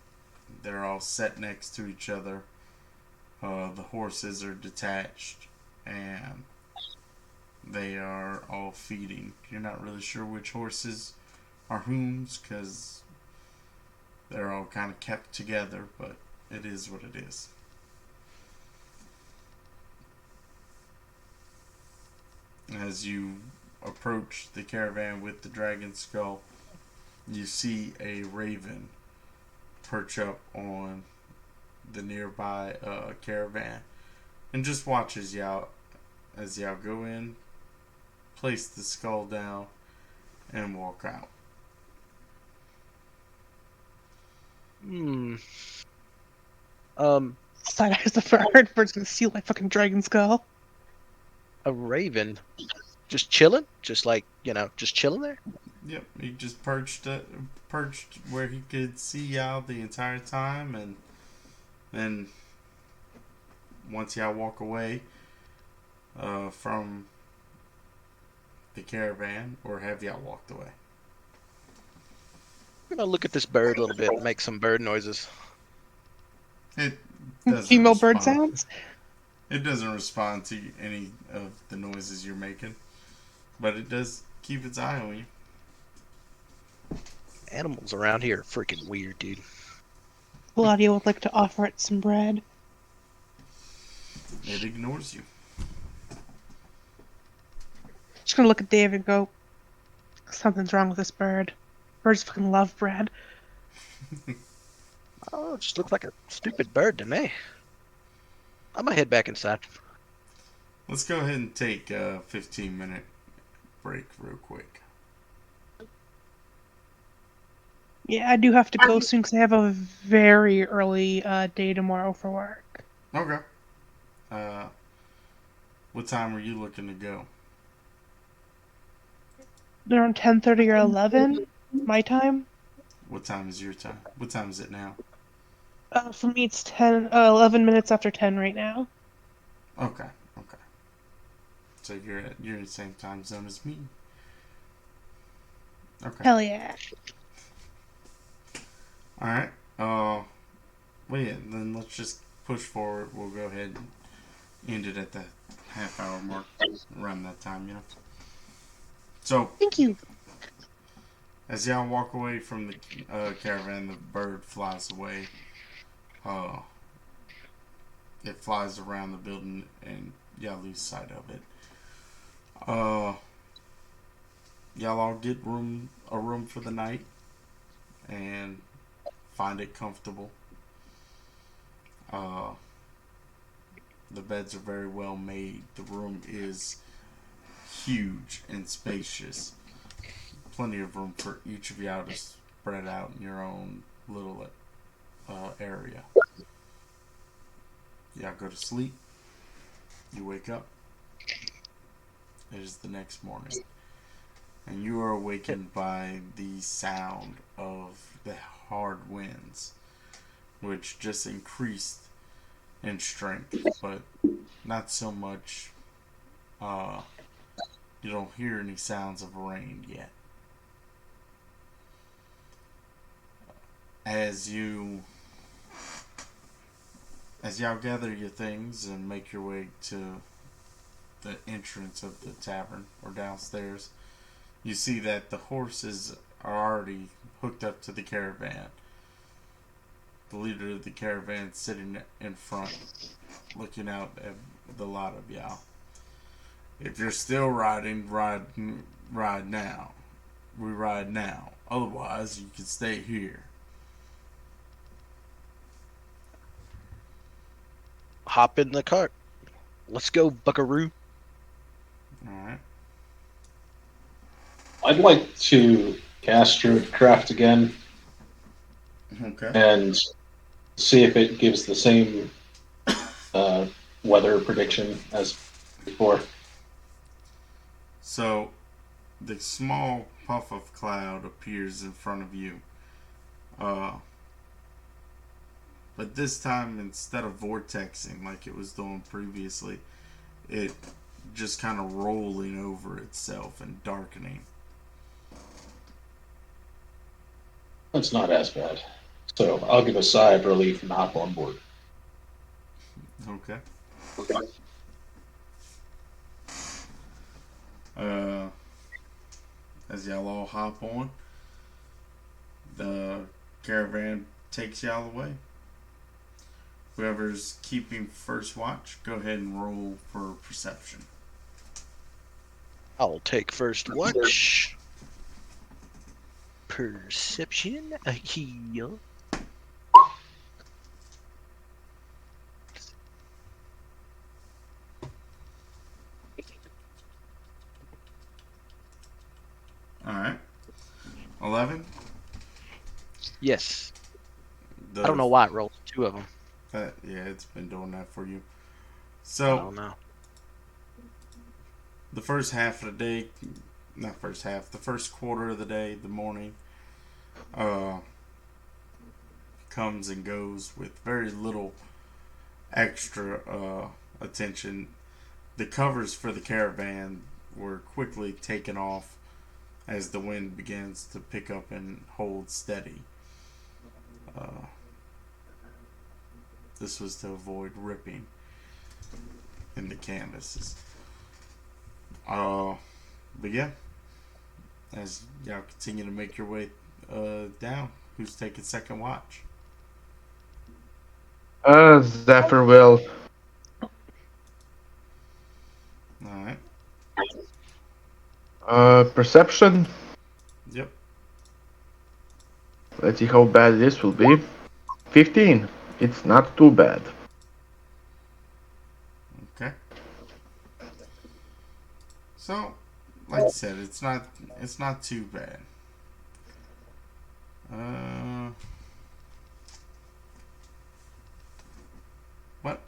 They're all set next to each other. The horses are detached, and they are all feeding. You're not really sure which horses are whom's because they're all kind of kept together, but it is what it is. As you approach the caravan with the dragon skull, you see a raven perch up on the nearby caravan and just watches y'all as y'all go in, place the skull down, and walk out. Hmm. Side eyes the bird. Bird's gonna steal my fucking dragon skull. A raven, just chilling, just like just chilling there. Yep, he just perched where he could see y'all the entire time, and then once y'all walk away from the caravan, or have y'all walked away? I'm gonna look at this bird a little bit, make some bird noises. It doesn't Female bird respond. sounds. It doesn't respond to any of the noises you're making, but it does keep its eye on you. Animals around here are freaking weird, dude. Claudia would like to offer it some bread. It ignores you. She's gonna look at Dave and go, something's wrong with this bird. Birds fucking love bread. Oh, it just looks like a stupid bird to me. I'm gonna head back inside. Let's go ahead and take a 15-minute break real quick. Yeah, I do have to go soon because I have a very early day tomorrow for work. Okay. Uh, what time are you looking to go? Around 10:30 or 11, my time. What time is your time? What time is it now? For me, it's 11 minutes after 10 right now. Okay. Okay. So you're in the same time zone as me. Okay. Hell yeah. All right. Well, yeah. Then let's just push forward. We'll go ahead and end it at the half-hour mark, around that time, you know. So Thank you. as y'all walk away from the caravan, the bird flies away. Uh, it flies around the building, and y'all lose sight of it. Uh, y'all all get a room for the night, and find it comfortable. Uh, the beds are very well made. The room is huge and spacious. Plenty of room for each of y'all to spread out in your own little area. Y'all go to sleep. You wake up. It is the next morning. And you are awakened by the sound of the hard winds, which just increased in strength, but not so much. Uh, you don't hear any sounds of rain yet. As y'all gather your things and make your way to the entrance of the tavern or downstairs, you see that the horses are already hooked up to the caravan. The leader of the caravan sitting in front, looking out at the lot of y'all. If you're still riding, ride now. We ride now. Otherwise, you can stay here. Hop in the cart. Let's go, buckaroo. Alright. I'd like to cast Druidcraft again Okay. and see if it gives the same uh, weather prediction as before. So, the small puff of cloud appears in front of you. But this time, instead of vortexing like it was doing previously, it just kind of rolling over itself and darkening. That's not as bad. So I'll give a sigh of relief and hop on board. Okay. Uh, as y'all all hop on, the caravan takes y'all away. Whoever's keeping first watch, go ahead and roll for perception. I'll take first watch. Perception. A heal. Alright. 11. Yes. The, I don't know why it rolled 2 of them. Yeah, it's been doing that for you. I So, don't know. the first half of the day, not first half, the first quarter of the day, the morning, comes and goes with very little extra attention. The covers for the caravan were quickly taken off as the wind begins to pick up and hold steady. This was to avoid ripping in the canvases. But yeah, as y'all continue to make your way down, who's taking second watch? Zephyr will. Alright. Perception. Yep. Let's see how bad this will be. 15. It's not too bad. Okay. So, like I said, it's not too bad. But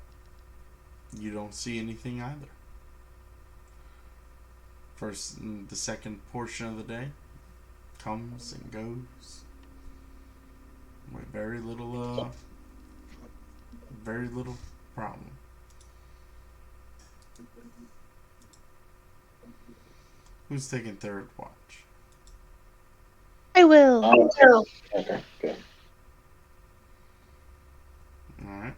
you don't see anything either. The second portion of the day comes and goes with very little problem. Who's taking third watch? I will. Okay, good. All right.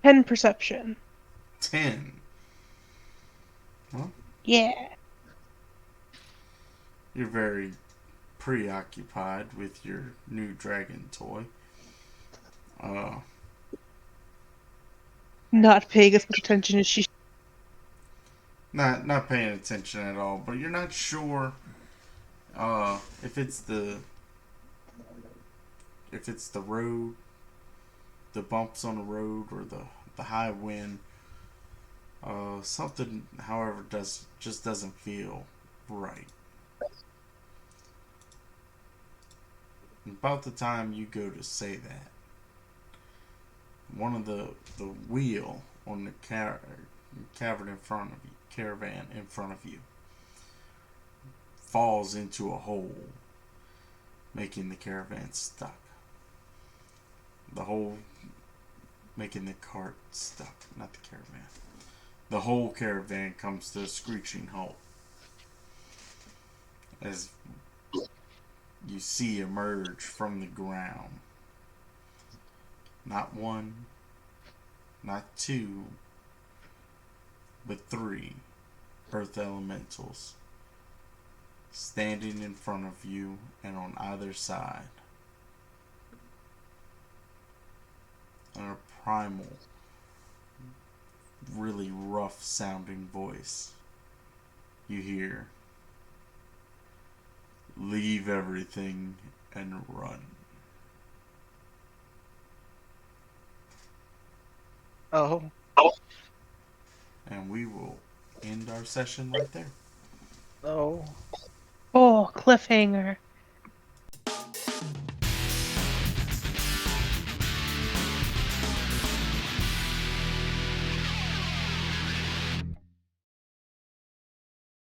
Pen perception. 10. Well, Yeah. you're very preoccupied with your new dragon toy. Not paying as much attention as she. Not paying attention at all, but you're not sure if it's the road, the bumps on the road, or the high wind. Something, however, just doesn't feel right. About the time you go to say that, one of the wheel on the caravan in front of you falls into a hole, making the caravan stuck. The hole making the cart stuck, not the caravan. The whole caravan comes to a screeching halt as you see emerge from the ground Not one, not two, but three earth elementals standing in front of you and on either side. And a primal, really rough sounding voice. You hear, "Leave everything and run." Oh, And we will end our session right there. oh. Oh, cliffhanger.